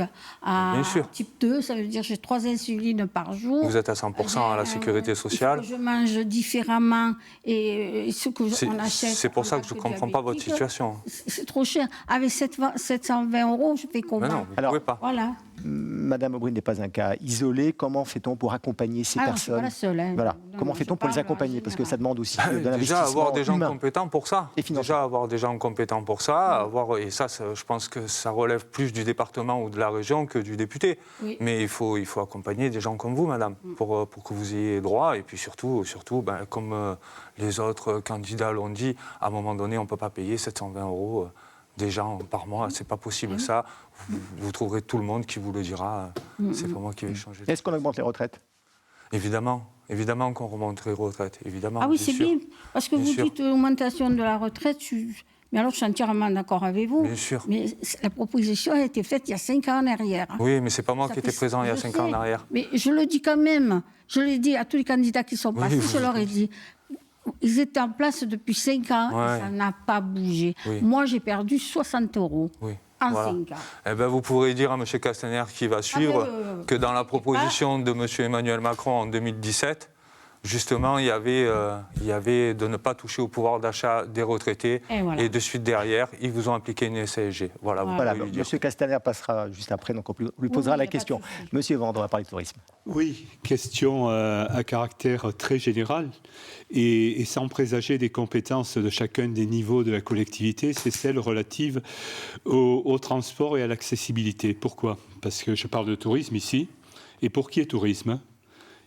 type 2, ça veut dire que j'ai 3 insulines par jour. Vous êtes à 100% à la sécurité sociale. Je mange différemment et ce que on achète. C'est pour ça que je ne comprends pas votre situation. C'est trop cher. Avec 720 €, je fais comment? Non, vous ne pouvez pas. Voilà. Madame Aubry n'est pas un cas isolé. Comment fait-on pour accompagner ces personnes? Je suis pas la seule. Hein. Voilà. Comment fait-on pour les accompagner? Parce que ça demande aussi de l'investissement déjà avoir des gens humain compétents pour ça. Et financier. Déjà avoir des gens compétents pour ça. Et ça, je pense que ça relève plus du département ou de la région que du député. Oui. Mais il faut accompagner des gens comme vous, madame, pour que vous ayez droit. Et puis surtout comme les autres candidats l'ont dit, à un moment donné, on ne peut pas payer 720 € des gens par mois. C'est pas possible. Ça, vous trouverez tout le monde qui vous le dira. C'est pas moi qui vais changer. Est-ce qu'on augmente les retraites? Évidemment qu'on remonte les retraites, évidemment. Ah oui, c'est bien. Parce que vous dites augmentation de la retraite, mais alors je suis entièrement d'accord avec vous. Bien sûr. Mais la proposition a été faite il y a 5 ans en arrière. Oui, mais c'est pas moi qui étais présent il y a 5 ans en arrière. Mais je le dis quand même. Je l'ai dit à tous les candidats qui sont passés, je leur ai dit. Ils étaient en place depuis 5 ans et ça n'a pas bougé. Oui. Moi, j'ai perdu 60 € en 5 ans. Eh ben, vous pourrez dire à M. Castaner qui va suivre que dans la proposition de M. Emmanuel Macron en 2017, justement, il y avait de ne pas toucher au pouvoir d'achat des retraités. Et de suite derrière, ils vous ont appliqué une CSG. Voilà. M. Castaner passera juste après, donc on lui posera la question. Monsieur Vendre, on va parler de tourisme. Oui, question à caractère très général et sans présager des compétences de chacun des niveaux de la collectivité, c'est celle relative au transport et à l'accessibilité. Pourquoi? Parce que je parle de tourisme ici. Et pour qui est tourisme?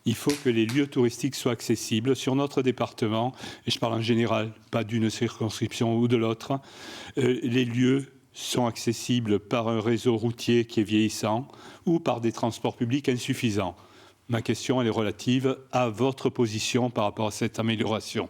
Il faut que les lieux touristiques soient accessibles sur notre département, et je parle en général, pas d'une circonscription ou de l'autre. Les lieux sont accessibles par un réseau routier qui est vieillissant ou par des transports publics insuffisants. Ma question elle est relative à votre position par rapport à cette amélioration.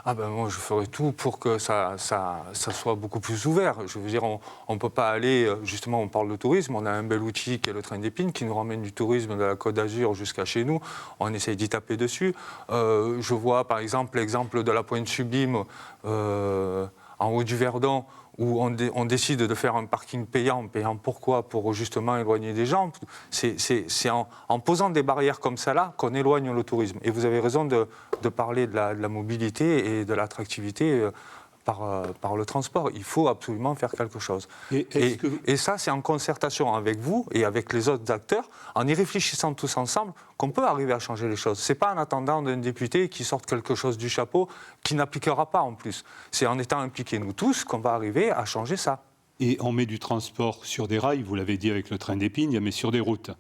Moi, je ferai tout pour que ça soit beaucoup plus ouvert. Je veux dire, on ne peut pas aller... Justement, on parle de tourisme. On a un bel outil qui est le train d'Épines qui nous ramène du tourisme de la Côte d'Azur jusqu'à chez nous. On essaye d'y taper dessus. Je vois, par exemple, l'exemple de la Pointe Sublime en haut du Verdon, où on décide de faire un parking payant. Payant pourquoi? Pour justement éloigner des gens. C'est en posant des barrières comme ça là qu'on éloigne le tourisme. Et vous avez raison de parler de la mobilité et de l'attractivité par le transport. Il faut absolument faire quelque chose. Et ça, c'est en concertation avec vous et avec les autres acteurs, en y réfléchissant tous ensemble, qu'on peut arriver à changer les choses. Ce n'est pas en attendant d'un député qui sorte quelque chose du chapeau, qui n'appliquera pas en plus. C'est en étant impliqués, nous tous, qu'on va arriver à changer ça. Et on met du transport sur des rails, vous l'avez dit avec le train d'Épines, mais sur des routes.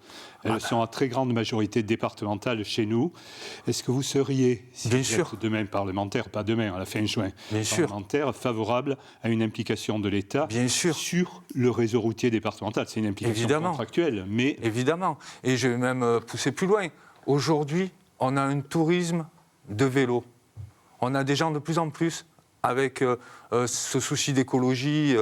Elles sont à très grande majorité départementales chez nous. Est-ce que vous seriez, si vous êtes demain parlementaire, pas demain, à la fin juin, parlementaire, favorable à une implication de l'État sur le réseau routier départemental? C'est une implication contractuelle, mais... Évidemment. Et je vais même pousser plus loin. Aujourd'hui, on a un tourisme de vélo. On a des gens de plus en plus avec ce souci d'écologie...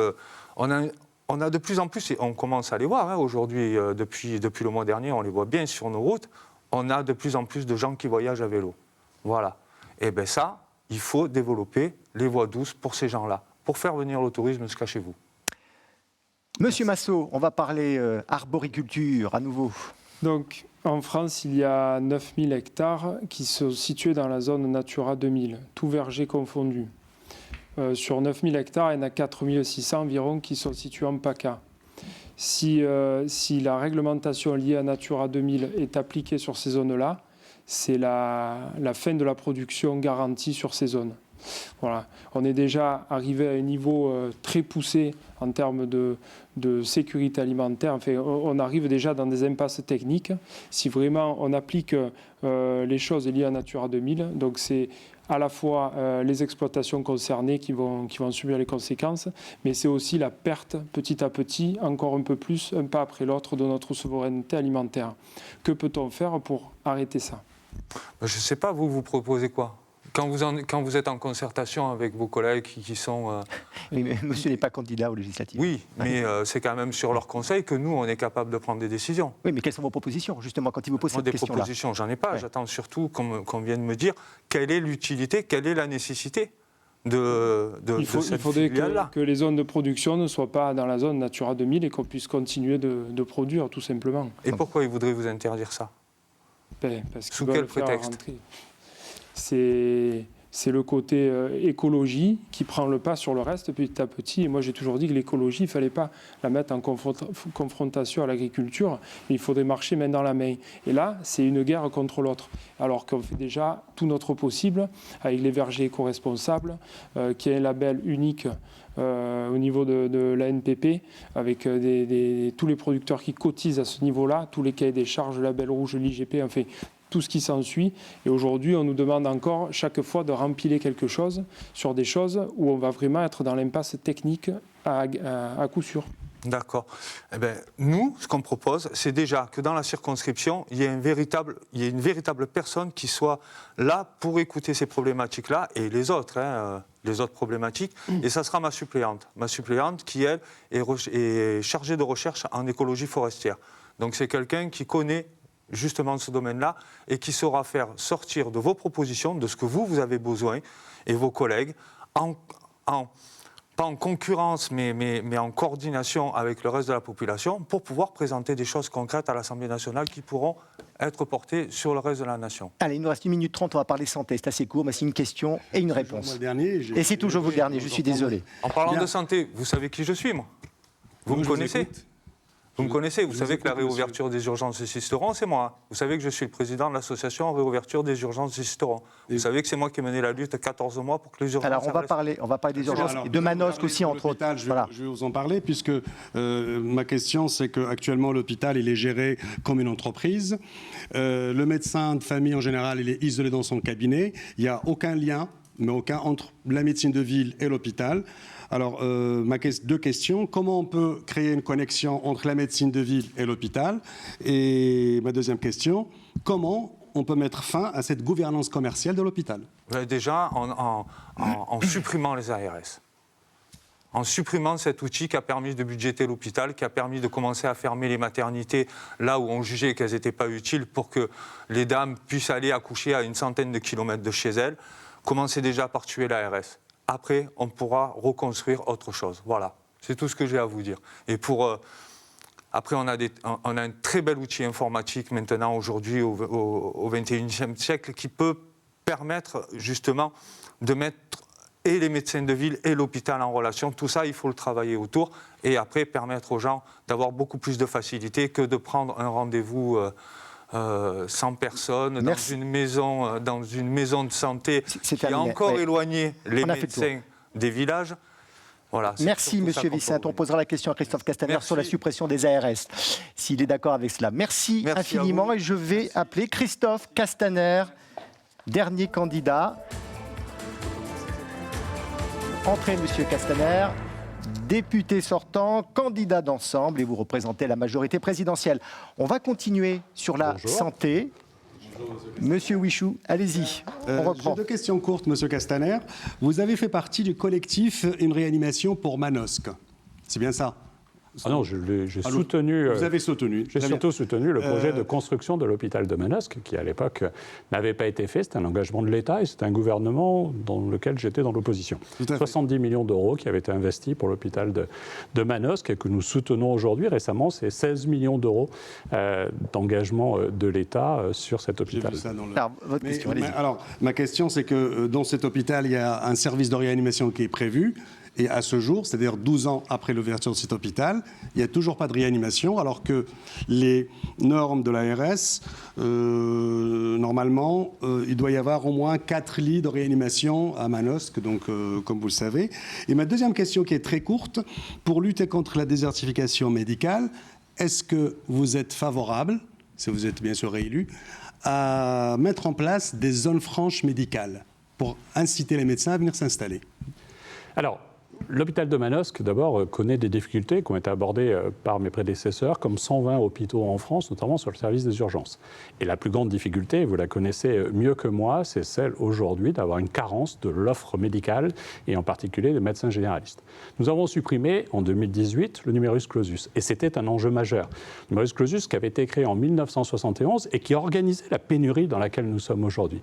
On a de plus en plus, et on commence à les voir aujourd'hui, depuis le mois dernier, on les voit bien sur nos routes, on a de plus en plus de gens qui voyagent à vélo. Voilà. Et bien ça, il faut développer les voies douces pour ces gens-là, pour faire venir le tourisme jusqu'à chez vous. Monsieur Massot, on va parler arboriculture à nouveau. Donc, en France, il y a 9000 hectares qui sont situés dans la zone Natura 2000, tout verger confondu. Sur 9000 hectares, il y en a 4600 environ qui sont situés en PACA. Si la réglementation liée à Natura 2000 est appliquée sur ces zones-là, c'est la fin de la production garantie sur ces zones. Voilà. On est déjà arrivé à un niveau très poussé en termes de sécurité alimentaire. Enfin, on arrive déjà dans des impasses techniques. Si vraiment on applique les choses liées à Natura 2000, donc c'est à la fois les exploitations concernées qui vont subir les conséquences, mais c'est aussi la perte petit à petit, encore un peu plus, un pas après l'autre, de notre souveraineté alimentaire. Que peut-on faire pour arrêter ça ? Je ne sais pas, vous proposez quoi ? Quand vous êtes en concertation avec vos collègues qui sont... Oui, mais monsieur n'est pas candidat aux législatives. Oui, mais c'est quand même sur leur conseil que nous, on est capable de prendre des décisions. Oui, mais quelles sont vos propositions, justement, quand il vous pose cette question-là ? Des propositions, j'en ai pas. Ouais. J'attends surtout qu'on vienne me dire quelle est l'utilité, quelle est la nécessité de cette filiale-là. Que les zones de production ne soient pas dans la zone Natura 2000 et qu'on puisse continuer de produire, tout simplement. Et pourquoi ils voudraient vous interdire ça ? Parce sous quel prétexte ? C'est le côté écologie qui prend le pas sur le reste petit à petit. Et moi, j'ai toujours dit que l'écologie, il ne fallait pas la mettre en confrontation à l'agriculture, mais il faudrait marcher main dans la main. Et là, c'est une guerre contre l'autre. Alors qu'on fait déjà tout notre possible avec les vergers éco-responsables, qui est un label unique au niveau de l'ANPP, avec tous les producteurs qui cotisent à ce niveau-là, tous les cahiers des charges, le label rouge, l'IGP, enfin, tout ce qui s'ensuit. Et aujourd'hui, on nous demande encore chaque fois de rempiler quelque chose sur des choses où on va vraiment être dans l'impasse technique à coup sûr. D'accord. Eh bien, nous, ce qu'on propose, c'est déjà que dans la circonscription, il y ait une véritable personne qui soit là pour écouter ces problématiques-là et les autres problématiques. Et ça sera ma suppléante. Ma suppléante qui, elle, est chargée de recherche en écologie forestière. Donc c'est quelqu'un qui connaît justement ce domaine-là et qui saura faire sortir de vos propositions, de ce que vous avez besoin, et vos collègues, pas en concurrence, mais en coordination avec le reste de la population, pour pouvoir présenter des choses concrètes à l'Assemblée nationale qui pourront être portées sur le reste de la nation. Allez, il nous reste 1 minute 30, on va parler santé, c'est assez court, mais c'est une question et une réponse. Et c'est toujours vous le dernier, je suis désolé. En parlant de santé, vous savez qui je suis, moi ? Vous me connaissez ? Vous me connaissez, vous savez que la réouverture des urgences de Sisteron, c'est moi. Vous savez que je suis le président de l'association réouverture des urgences de Sisteron. Vous savez que c'est moi qui ai mené la lutte 14 mois pour que les urgences... Alors on va parler des urgences et de Manosque aussi, entre autres. Je vais vous en parler, puisque ma question, c'est qu'actuellement, l'hôpital, il est géré comme une entreprise. Le médecin de famille, en général, il est isolé dans son cabinet. Il n'y a aucun lien, mais aucun, entre la médecine de ville et l'hôpital. Alors, deux questions. Comment on peut créer une connexion entre la médecine de ville et l'hôpital ? Et ma deuxième question, comment on peut mettre fin à cette gouvernance commerciale de l'hôpital ? Déjà, en supprimant les ARS. En supprimant cet outil qui a permis de budgéter l'hôpital, qui a permis de commencer à fermer les maternités là où on jugeait qu'elles n'étaient pas utiles pour que les dames puissent aller accoucher à une centaine de kilomètres de chez elles. Commencez déjà par tuer l'ARS. Après, on pourra reconstruire autre chose. Voilà, c'est tout ce que j'ai à vous dire. Et après, on a un très bel outil informatique maintenant, aujourd'hui, au XXIe siècle, qui peut permettre justement de mettre et les médecins de ville et l'hôpital en relation. Tout ça, il faut le travailler autour. Et après, permettre aux gens d'avoir beaucoup plus de facilité que de prendre un rendez-vous 100 personnes dans une maison de santé qui a encore éloigné les médecins des villages. Voilà, merci, Monsieur Vicente. On posera la question à Christophe Castaner sur la suppression des ARS, s'il est d'accord avec cela. Merci infiniment. Et je vais appeler Christophe Castaner, dernier candidat. Entrez, Monsieur Castaner. Député sortant, candidat d'ensemble, et vous représentez la majorité présidentielle. On va continuer sur la santé. Monsieur Wichou, allez-y, on reprend. J'ai deux questions courtes, Monsieur Castaner. Vous avez fait partie du collectif Une réanimation pour Manosque. C'est bien ça ? Ah non, j'ai soutenu. Vous avez soutenu. J'ai surtout soutenu le projet de construction de l'hôpital de Manosque, qui à l'époque n'avait pas été fait. C'était un engagement de l'État et c'était un gouvernement dans lequel j'étais dans l'opposition. 70 millions d'euros qui avaient été investis pour l'hôpital de Manosque et que nous soutenons aujourd'hui. Récemment, c'est 16 millions d'euros d'engagement de l'État sur cet hôpital. J'ai vu ça dans Alors, votre question, alors, ma question, c'est que dans cet hôpital, il y a un service de réanimation qui est prévu. Et à ce jour, c'est-à-dire 12 ans après l'ouverture de cet hôpital, il n'y a toujours pas de réanimation, alors que les normes de l'ARS, normalement, il doit y avoir au moins 4 lits de réanimation à Manosque, donc, comme vous le savez. Et ma deuxième question, qui est très courte, pour lutter contre la désertification médicale, est-ce que vous êtes favorable, si vous êtes bien sûr réélu, à mettre en place des zones franches médicales pour inciter les médecins à venir s'installer? Alors, l'hôpital de Manosque, d'abord, connaît des difficultés qui ont été abordées par mes prédécesseurs, comme 120 hôpitaux en France, notamment sur le service des urgences. Et la plus grande difficulté, vous la connaissez mieux que moi, c'est celle aujourd'hui d'avoir une carence de l'offre médicale, et en particulier des médecins généralistes. Nous avons supprimé en 2018 le numerus clausus, et c'était un enjeu majeur. Le numerus clausus qui avait été créé en 1971 et qui organisait la pénurie dans laquelle nous sommes aujourd'hui.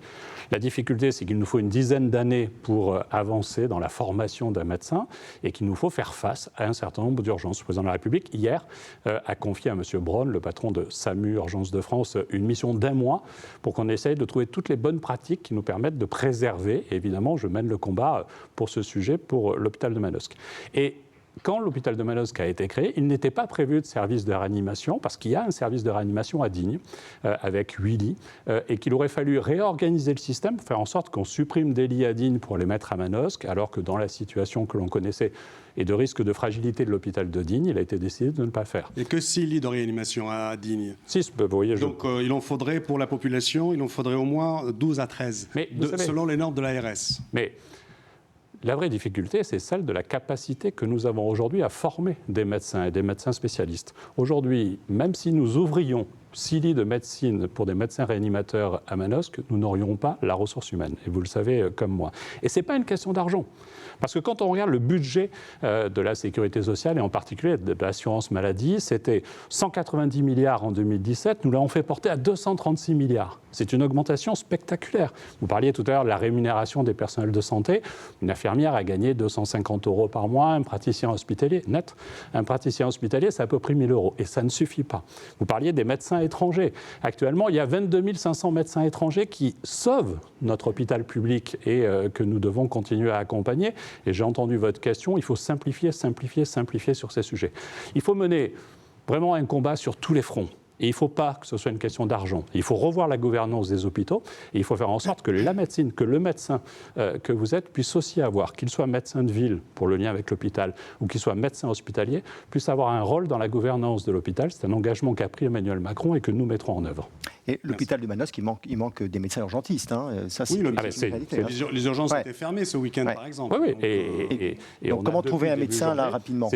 La difficulté, c'est qu'il nous faut une dizaine d'années pour avancer dans la formation d'un médecin, et qu'il nous faut faire face à un certain nombre d'urgences. Le président de la République, hier, a confié à M. Braun, le patron de SAMU Urgences de France, une mission d'1 mois pour qu'on essaye de trouver toutes les bonnes pratiques qui nous permettent de préserver. Et évidemment, je mène le combat pour ce sujet pour l'hôpital de Manosque. Et quand l'hôpital de Manosque a été créé, il n'était pas prévu de service de réanimation, parce qu'il y a un service de réanimation à Digne, avec 8 lits, et qu'il aurait fallu réorganiser le système, faire en sorte qu'on supprime des lits à Digne pour les mettre à Manosque, alors que dans la situation que l'on connaissait et de risque de fragilité de l'hôpital de Digne, il a été décidé de ne pas faire. Il n'y a que 6 lits de réanimation à Digne. 6, vous voyez. Donc il en faudrait, pour la population, il en faudrait au moins 12 à 13, selon les normes de l'ARS. Mais la vraie difficulté, c'est celle de la capacité que nous avons aujourd'hui à former des médecins et des médecins spécialistes. Aujourd'hui, même si nous ouvrions 6 lits de médecine pour des médecins réanimateurs à Manosque, nous n'aurions pas la ressource humaine. Et vous le savez comme moi. Et ce n'est pas une question d'argent. Parce que quand on regarde le budget de la sécurité sociale, et en particulier de l'assurance maladie, c'était 190 milliards en 2017, nous l'avons fait porter à 236 milliards. C'est une augmentation spectaculaire. Vous parliez tout à l'heure de la rémunération des personnels de santé. Une infirmière a gagné 250 € par mois, un praticien hospitalier, net. Un praticien hospitalier, c'est à peu près 1 000 €. Et ça ne suffit pas. Vous parliez des médecins étrangers. Actuellement, il y a 22 500 médecins étrangers qui sauvent notre hôpital public et que nous devons continuer à accompagner. Et j'ai entendu votre question, il faut simplifier, simplifier, simplifier sur ces sujets. Il faut mener vraiment un combat sur tous les fronts. Et il ne faut pas que ce soit une question d'argent. Il faut revoir la gouvernance des hôpitaux et il faut faire en sorte que la médecine, que le médecin que vous êtes puisse aussi avoir, qu'il soit médecin de ville pour le lien avec l'hôpital ou qu'il soit médecin hospitalier, puisse avoir un rôle dans la gouvernance de l'hôpital. C'est un engagement qu'a pris Emmanuel Macron et que nous mettrons en œuvre. Et l'hôpital de Manosque, il manque des médecins urgentistes. Hein. Ça, c'est une réalité. Les urgences étaient fermées ce week-end, par exemple. Oui, oui. Donc comment trouver un médecin, là, rapidement?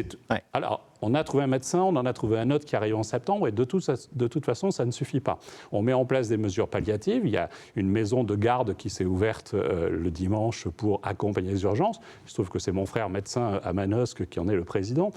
Alors, on a trouvé un médecin, on en a trouvé un autre qui arrive en septembre, et de toute façon, ça ne suffit pas. On met en place des mesures palliatives. Il y a une maison de garde qui s'est ouverte le dimanche pour accompagner les urgences. Il se trouve que c'est mon frère médecin à Manosque qui en est le président.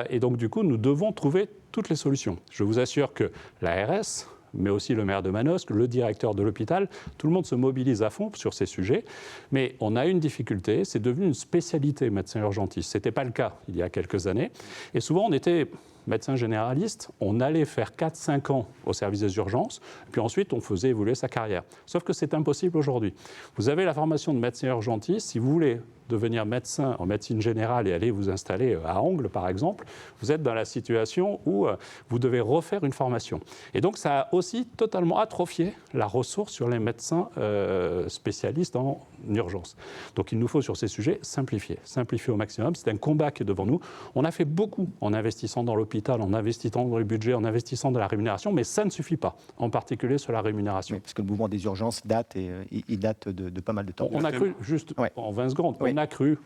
Et donc, du coup, nous devons trouver toutes les solutions. Je vous assure que l'ARS, mais aussi le maire de Manosque, le directeur de l'hôpital, tout le monde se mobilise à fond sur ces sujets. Mais on a une difficulté, c'est devenu une spécialité médecin urgentiste. Ce n'était pas le cas il y a quelques années. Et souvent, on était médecin généraliste, on allait faire 4-5 ans au service des urgences, puis ensuite on faisait évoluer sa carrière. Sauf que c'est impossible aujourd'hui. Vous avez la formation de médecin urgentiste, si vous voulez devenir médecin en médecine générale et aller vous installer à Angles, par exemple, vous êtes dans la situation où vous devez refaire une formation. Et donc ça a aussi totalement atrophié la ressource sur les médecins spécialistes en urgence. Donc il nous faut sur ces sujets simplifier au maximum. C'est un combat qui est devant nous. On a fait beaucoup en investissant dans l'hôpital, en investissant dans le budget, en investissant dans la rémunération, mais ça ne suffit pas, en particulier sur la rémunération. Oui, parce que le mouvement des urgences date, et il date de pas mal de temps. On a cru, juste en 20 secondes,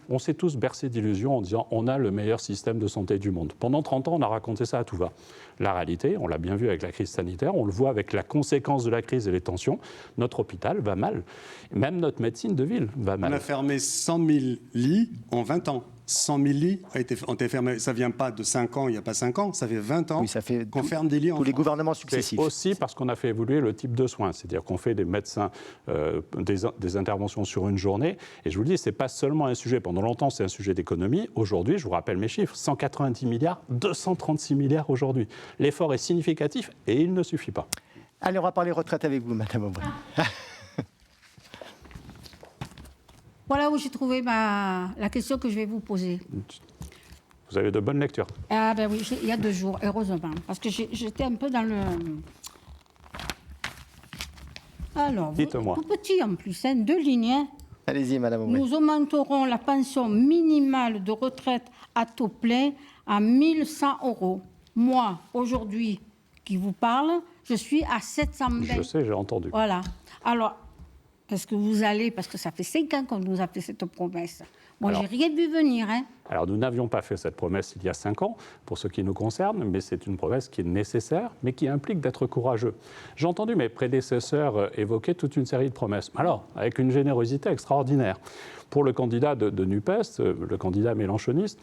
on s'est tous bercés d'illusions en disant on a le meilleur système de santé du monde. Pendant 30 ans, on a raconté ça à tout va. La réalité, on l'a bien vu avec la crise sanitaire, on le voit avec la conséquence de la crise et les tensions, notre hôpital va mal. Même notre médecine de ville va mal. On a fermé 100 000 lits en 20 ans. 100 000 lits ont été fermés. Ça ne vient pas de 5 ans, il n'y a pas 5 ans, ça fait 20 ans qu'on ferme des lits en France. Tous les gouvernements successifs. C'est aussi parce qu'on a fait évoluer le type de soins, c'est-à-dire qu'on fait des médecins, des interventions sur une journée. Et je vous le dis, ce n'est pas seulement un sujet, pendant longtemps c'est un sujet d'économie. Aujourd'hui, je vous rappelle mes chiffres, 190 milliards, 236 milliards aujourd'hui. L'effort est significatif et il ne suffit pas. Allez, on va parler retraite avec vous, Madame Aubry. Voilà où j'ai trouvé la question que je vais vous poser. Vous avez de bonnes lectures. Ah ben oui, il y a 2 jours, heureusement, parce que j'étais un peu dans le... Alors, Dites-moi. tout petit en plus, 2 lignes. Hein. Allez-y, Madame Aubry. Nous augmenterons la pension minimale de retraite à taux plein à 1 100 €. Moi, aujourd'hui, qui vous parle, je suis à 720. Je sais, j'ai entendu. Voilà. Alors, est-ce que vous allez, parce que ça fait 5 ans qu'on nous a fait cette promesse. Moi, j'ai rien vu venir. Hein. Alors, nous n'avions pas fait cette promesse il y a 5 ans, pour ce qui nous concerne, mais c'est une promesse qui est nécessaire, mais qui implique d'être courageux. J'ai entendu mes prédécesseurs évoquer toute une série de promesses. Alors, avec une générosité extraordinaire. Pour le candidat de NUPES, le candidat mélenchoniste,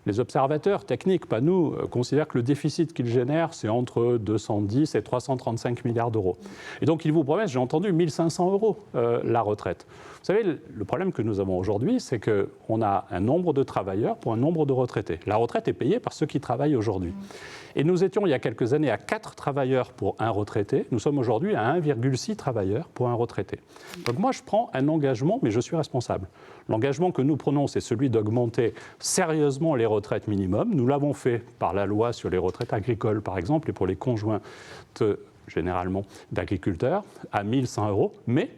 les observateurs techniques, pas nous, considèrent que le déficit qu'il génère, c'est entre 210 et 335 milliards d'euros. Et donc, ils vous promettent, j'ai entendu, 1 500 € la retraite. Vous savez, le problème que nous avons aujourd'hui, c'est qu'on a un nombre de travailleurs pour un nombre de retraités. La retraite est payée par ceux qui travaillent aujourd'hui. Et nous étions, il y a quelques années, à 4 travailleurs pour un retraité. Nous sommes aujourd'hui à 1,6 travailleurs pour un retraité. Donc moi, je prends un engagement, mais je suis responsable. L'engagement que nous prenons, c'est celui d'augmenter sérieusement les retraites minimum. Nous l'avons fait par la loi sur les retraites agricoles, par exemple, et pour les conjoints, généralement, d'agriculteurs, à 1 100 €. Mais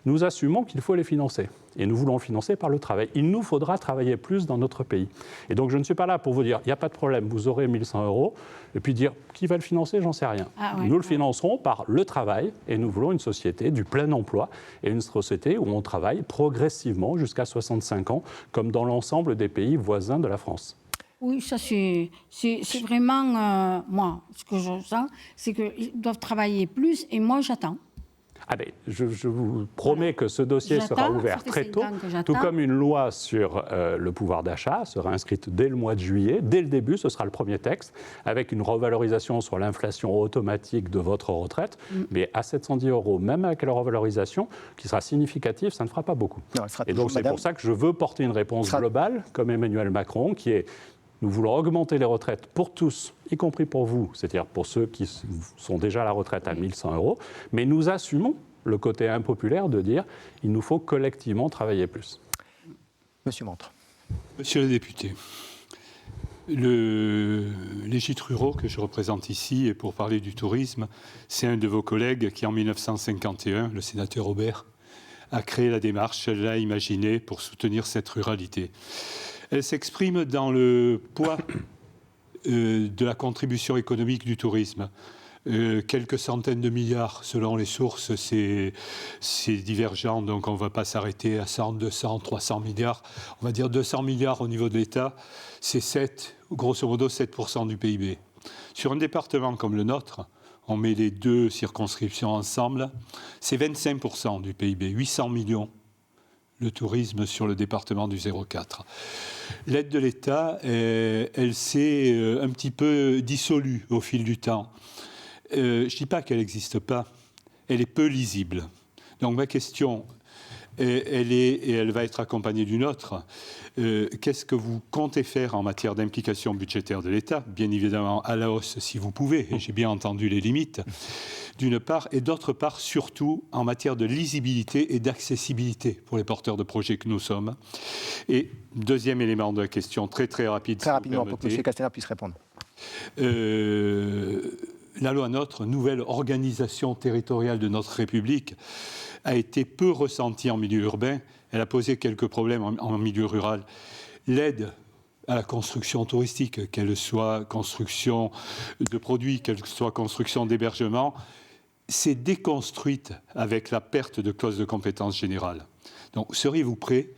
nous assumons qu'il faut les financer. Et nous voulons le financer par le travail. Il nous faudra travailler plus dans notre pays. Et donc, je ne suis pas là pour vous dire, il n'y a pas de problème, vous aurez 1 100 €, et puis dire, qui va le financer, j'en sais rien. Nous le financerons par le travail, et nous voulons une société du plein emploi, et une société où on travaille progressivement jusqu'à 65 ans, comme dans l'ensemble des pays voisins de la France. Oui, ça c'est vraiment, moi, ce que je sens, c'est qu'ils doivent travailler plus, et moi j'attends. Ah ben, je vous promets que ce dossier sera ouvert très tôt, tout comme une loi sur le pouvoir d'achat sera inscrite dès le mois de juillet. Dès le début, ce sera le premier texte, avec une revalorisation sur l'inflation automatique de votre retraite, mais à 710 €, même avec la revalorisation, qui sera significative, ça ne fera pas beaucoup. Non, et donc c'est pour ça que je veux porter une réponse globale, comme Emmanuel Macron, qui est... Nous voulons augmenter les retraites pour tous, y compris pour vous, c'est-à-dire pour ceux qui sont déjà à la retraite à 1 100 €, mais nous assumons le côté impopulaire de dire qu'il nous faut collectivement travailler plus. Monsieur Montre. Monsieur le député, les gîtes ruraux que je représente ici, et pour parler du tourisme, c'est un de vos collègues qui, en 1951, le sénateur Aubert, a créé la démarche, l'a imaginée pour soutenir cette ruralité. Elle s'exprime dans le poids de la contribution économique du tourisme. Quelques centaines de milliards, selon les sources, c'est divergent, donc on ne va pas s'arrêter à 100, 200, 300 milliards. On va dire 200 milliards au niveau de l'État, c'est grosso modo 7% du PIB. Sur un département comme le nôtre, on met les 2 circonscriptions ensemble, c'est 25% du PIB, 800 millions. Le tourisme sur le département du 04. L'aide de l'État, elle s'est un petit peu dissolue au fil du temps. Je ne dis pas qu'elle n'existe pas, elle est peu lisible. Donc ma question, elle va être accompagnée d'une autre. Qu'est-ce que vous comptez faire en matière d'implication budgétaire de l'État ? Bien évidemment à la hausse si vous pouvez, et j'ai bien entendu les limites, d'une part, et d'autre part, surtout en matière de lisibilité et d'accessibilité pour les porteurs de projets que nous sommes. Et deuxième élément de la question, très très rapide. Très rapidement, pour que M. Castaner puisse répondre. La loi NOTRe, nouvelle organisation territoriale de notre République, a été peu ressentie en milieu urbain. Elle a posé quelques problèmes en milieu rural. L'aide à la construction touristique, qu'elle soit construction de produits, qu'elle soit construction d'hébergement, s'est déconstruite avec la perte de clause de compétence générale. Donc, seriez-vous prêt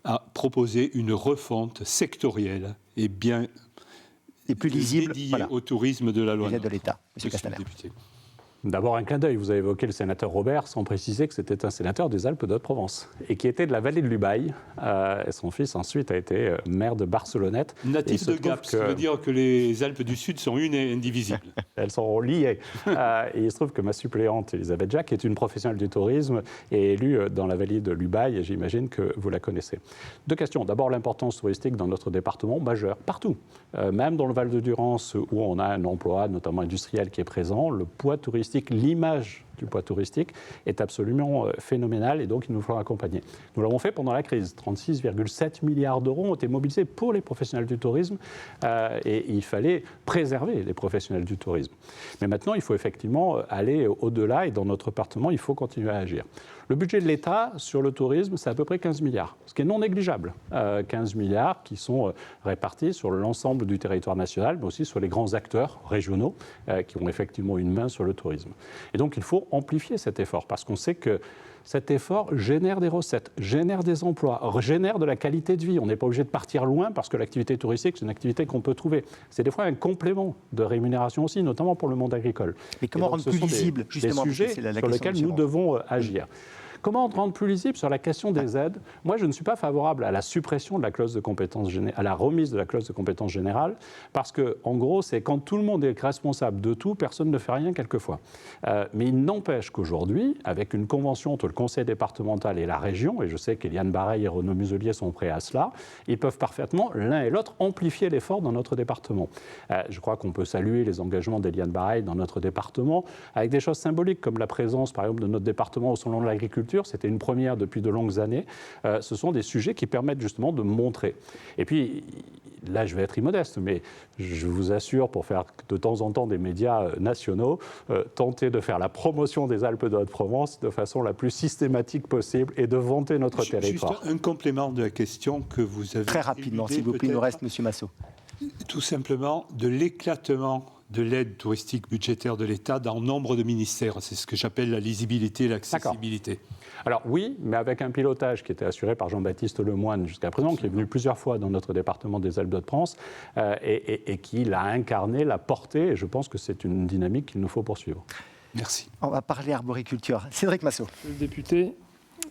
à proposer une refonte sectorielle et bien plus lisible dédiée au tourisme de la loi de l'État, M. Castaner. D'abord, un clin d'œil. Vous avez évoqué le sénateur Robert, sans préciser que c'était un sénateur des Alpes de Haute-Provence et qui était de la vallée de l'Ubaye. Et son fils, ensuite, a été maire de Barcelonnette. Natif de Gap, ça veut dire que les Alpes du Sud sont une et indivisibles. Elles sont liées. Et il se trouve que ma suppléante, Elisabeth Jacques, est une professionnelle du tourisme et élue dans la vallée de l'Ubaye. Et j'imagine que vous la connaissez. 2 questions. D'abord, l'importance touristique dans notre département, majeure, partout. Même dans le Val de Durance, où on a un emploi, notamment industriel, qui est présent, le poids touristique, l'image du poids touristique est absolument phénoménal et donc il nous faut l'accompagner. Nous l'avons fait pendant la crise. 36,7 milliards d'euros ont été mobilisés pour les professionnels du tourisme et il fallait préserver les professionnels du tourisme. Mais maintenant, il faut effectivement aller au-delà et dans notre département, il faut continuer à agir. Le budget de l'État sur le tourisme, c'est à peu près 15 milliards, ce qui est non négligeable. 15 milliards qui sont répartis sur l'ensemble du territoire national, mais aussi sur les grands acteurs régionaux qui ont effectivement une main sur le tourisme. Et donc, il faut amplifier cet effort parce qu'on sait que cet effort génère des recettes, génère des emplois, génère de la qualité de vie. On n'est pas obligé de partir loin parce que l'activité touristique, c'est une activité qu'on peut trouver. C'est des fois un complément de rémunération aussi, notamment pour le monde agricole. Mais comment rendre plus visible, justement, des sujets sur lesquels nous devons agir. Comment rendre plus lisible sur la question des aides? Moi, je ne suis pas favorable à la suppression de la clause de compétence générale, à la remise de la clause de compétence générale, parce que, en gros, c'est quand tout le monde est responsable de tout, personne ne fait rien quelquefois. Mais il n'empêche qu'aujourd'hui, avec une convention entre le conseil départemental et la région, et je sais qu'Eliane Bareil et Renaud Muselier sont prêts à cela, ils peuvent parfaitement, l'un et l'autre, amplifier l'effort dans notre département. Je crois qu'on peut saluer les engagements d'Eliane Bareil dans notre département, avec des choses symboliques, comme la présence, par exemple, de notre département au Salon de l'agriculture. C'était une première depuis de longues années. Ce sont des sujets qui permettent justement de montrer. Et puis, là, je vais être immodeste, mais je vous assure, pour faire de temps en temps des médias nationaux, tenter de faire la promotion des Alpes de Haute-Provence de façon la plus systématique possible et de vanter notre territoire. Juste un complément de la question que vous avez... Très rapidement, s'il vous plaît, il nous reste, M. Massot. Tout simplement, de l'éclatement de l'aide touristique budgétaire de l'État dans nombre de ministères. C'est ce que j'appelle la lisibilité et l'accessibilité. Alors oui, mais avec un pilotage qui était assuré par Jean-Baptiste Lemoyne jusqu'à présent, qui est venu plusieurs fois dans notre département des Alpes de Haute-Provence et qui l'a incarné, l'a porté. Et je pense que c'est une dynamique qu'il nous faut poursuivre. Merci. On va parler arboriculture. Cédric Massot. Le député,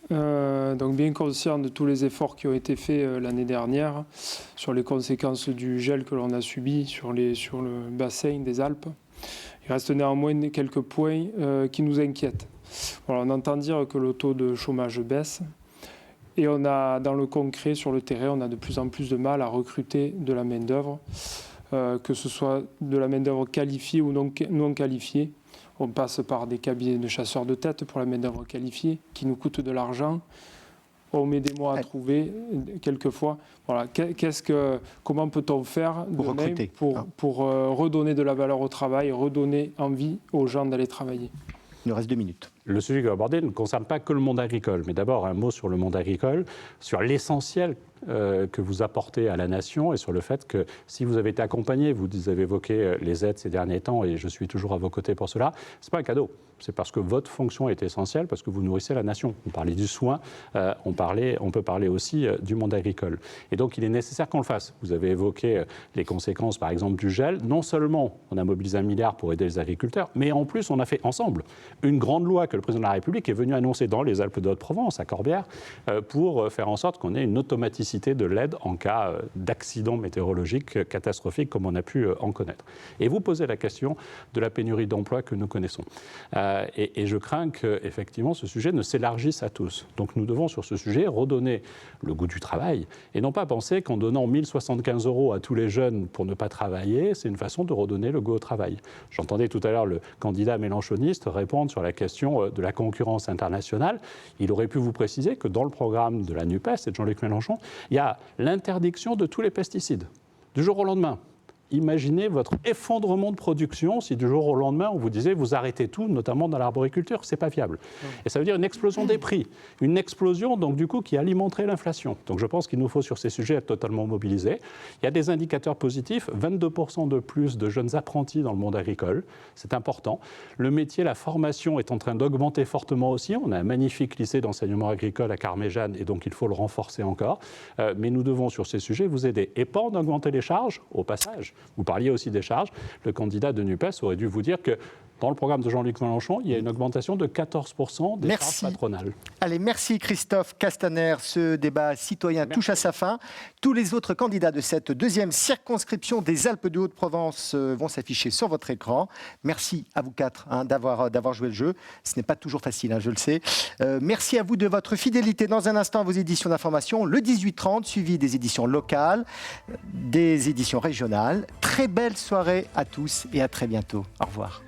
donc bien conscient de tous les efforts qui ont été faits l'année dernière sur les conséquences du gel que l'on a subi sur le bassin des Alpes, il reste néanmoins quelques points qui nous inquiètent. Voilà, on entend dire que le taux de chômage baisse et on a, dans le concret, sur le terrain, on a de plus en plus de mal à recruter de la main-d'œuvre, que ce soit de la main-d'œuvre qualifiée ou non qualifiée. On passe par des cabinets de chasseurs de tête pour la main-d'œuvre qualifiée qui nous coûte de l'argent. On met des mois à trouver, quelquefois. Voilà. Comment peut-on faire pour redonner de la valeur au travail, redonner envie aux gens d'aller travailler? Il nous reste 2 minutes. Le sujet que vous abordez ne concerne pas que le monde agricole, mais d'abord un mot sur le monde agricole, sur l'essentiel que vous apportez à la nation et sur le fait que si vous avez été accompagné, vous avez évoqué les aides ces derniers temps et je suis toujours à vos côtés pour cela, ce n'est pas un cadeau. C'est parce que votre fonction est essentielle, parce que vous nourrissez la nation. On parlait du soin, on peut parler aussi du monde agricole. Et donc, il est nécessaire qu'on le fasse. Vous avez évoqué les conséquences, par exemple, du gel. Non seulement on a mobilisé 1 milliard pour aider les agriculteurs, mais en plus, on a fait ensemble une grande loi que le président de la République est venu annoncer dans les Alpes de Haute-Provence, à Corbière, pour faire en sorte qu'on ait une automaticité de l'aide en cas d'accident météorologique catastrophique, comme on a pu en connaître. Et vous posez la question de la pénurie d'emploi que nous connaissons. Et je crains qu'effectivement ce sujet ne s'élargisse à tous. Donc nous devons sur ce sujet redonner le goût du travail et non pas penser qu'en donnant 1 075 € à tous les jeunes pour ne pas travailler, c'est une façon de redonner le goût au travail. J'entendais tout à l'heure le candidat mélenchoniste répondre sur la question de la concurrence internationale. Il aurait pu vous préciser que dans le programme de la NUPES et de Jean-Luc Mélenchon, il y a l'interdiction de tous les pesticides du jour au lendemain. Imaginez votre effondrement de production si du jour au lendemain on vous disait vous arrêtez tout, notamment dans l'arboriculture, c'est pas viable. Et ça veut dire une explosion des prix, une explosion donc du coup qui alimenterait l'inflation. Donc je pense qu'il nous faut sur ces sujets être totalement mobilisés. Il y a des indicateurs positifs, 22% de plus de jeunes apprentis dans le monde agricole, c'est important. Le métier, la formation est en train d'augmenter fortement aussi. On a un magnifique lycée d'enseignement agricole à Carméjane et donc il faut le renforcer encore. Mais nous devons sur ces sujets vous aider et pas en augmenter les charges au passage. Vous parliez aussi des charges. Le candidat de NUPES aurait dû vous dire que dans le programme de Jean-Luc Mélenchon, il y a une augmentation de 14% des charges patronales. Allez, merci Christophe Castaner. Ce débat citoyen touche à sa fin. Tous les autres candidats de cette deuxième circonscription des Alpes de Haute-Provence vont s'afficher sur votre écran. Merci à vous 4 d'avoir joué le jeu. Ce n'est pas toujours facile, je le sais. Merci à vous de votre fidélité. Dans un instant, vos éditions d'information, le 18h30, suivi des éditions locales, des éditions régionales. Très belle soirée à tous et à très bientôt. Au revoir.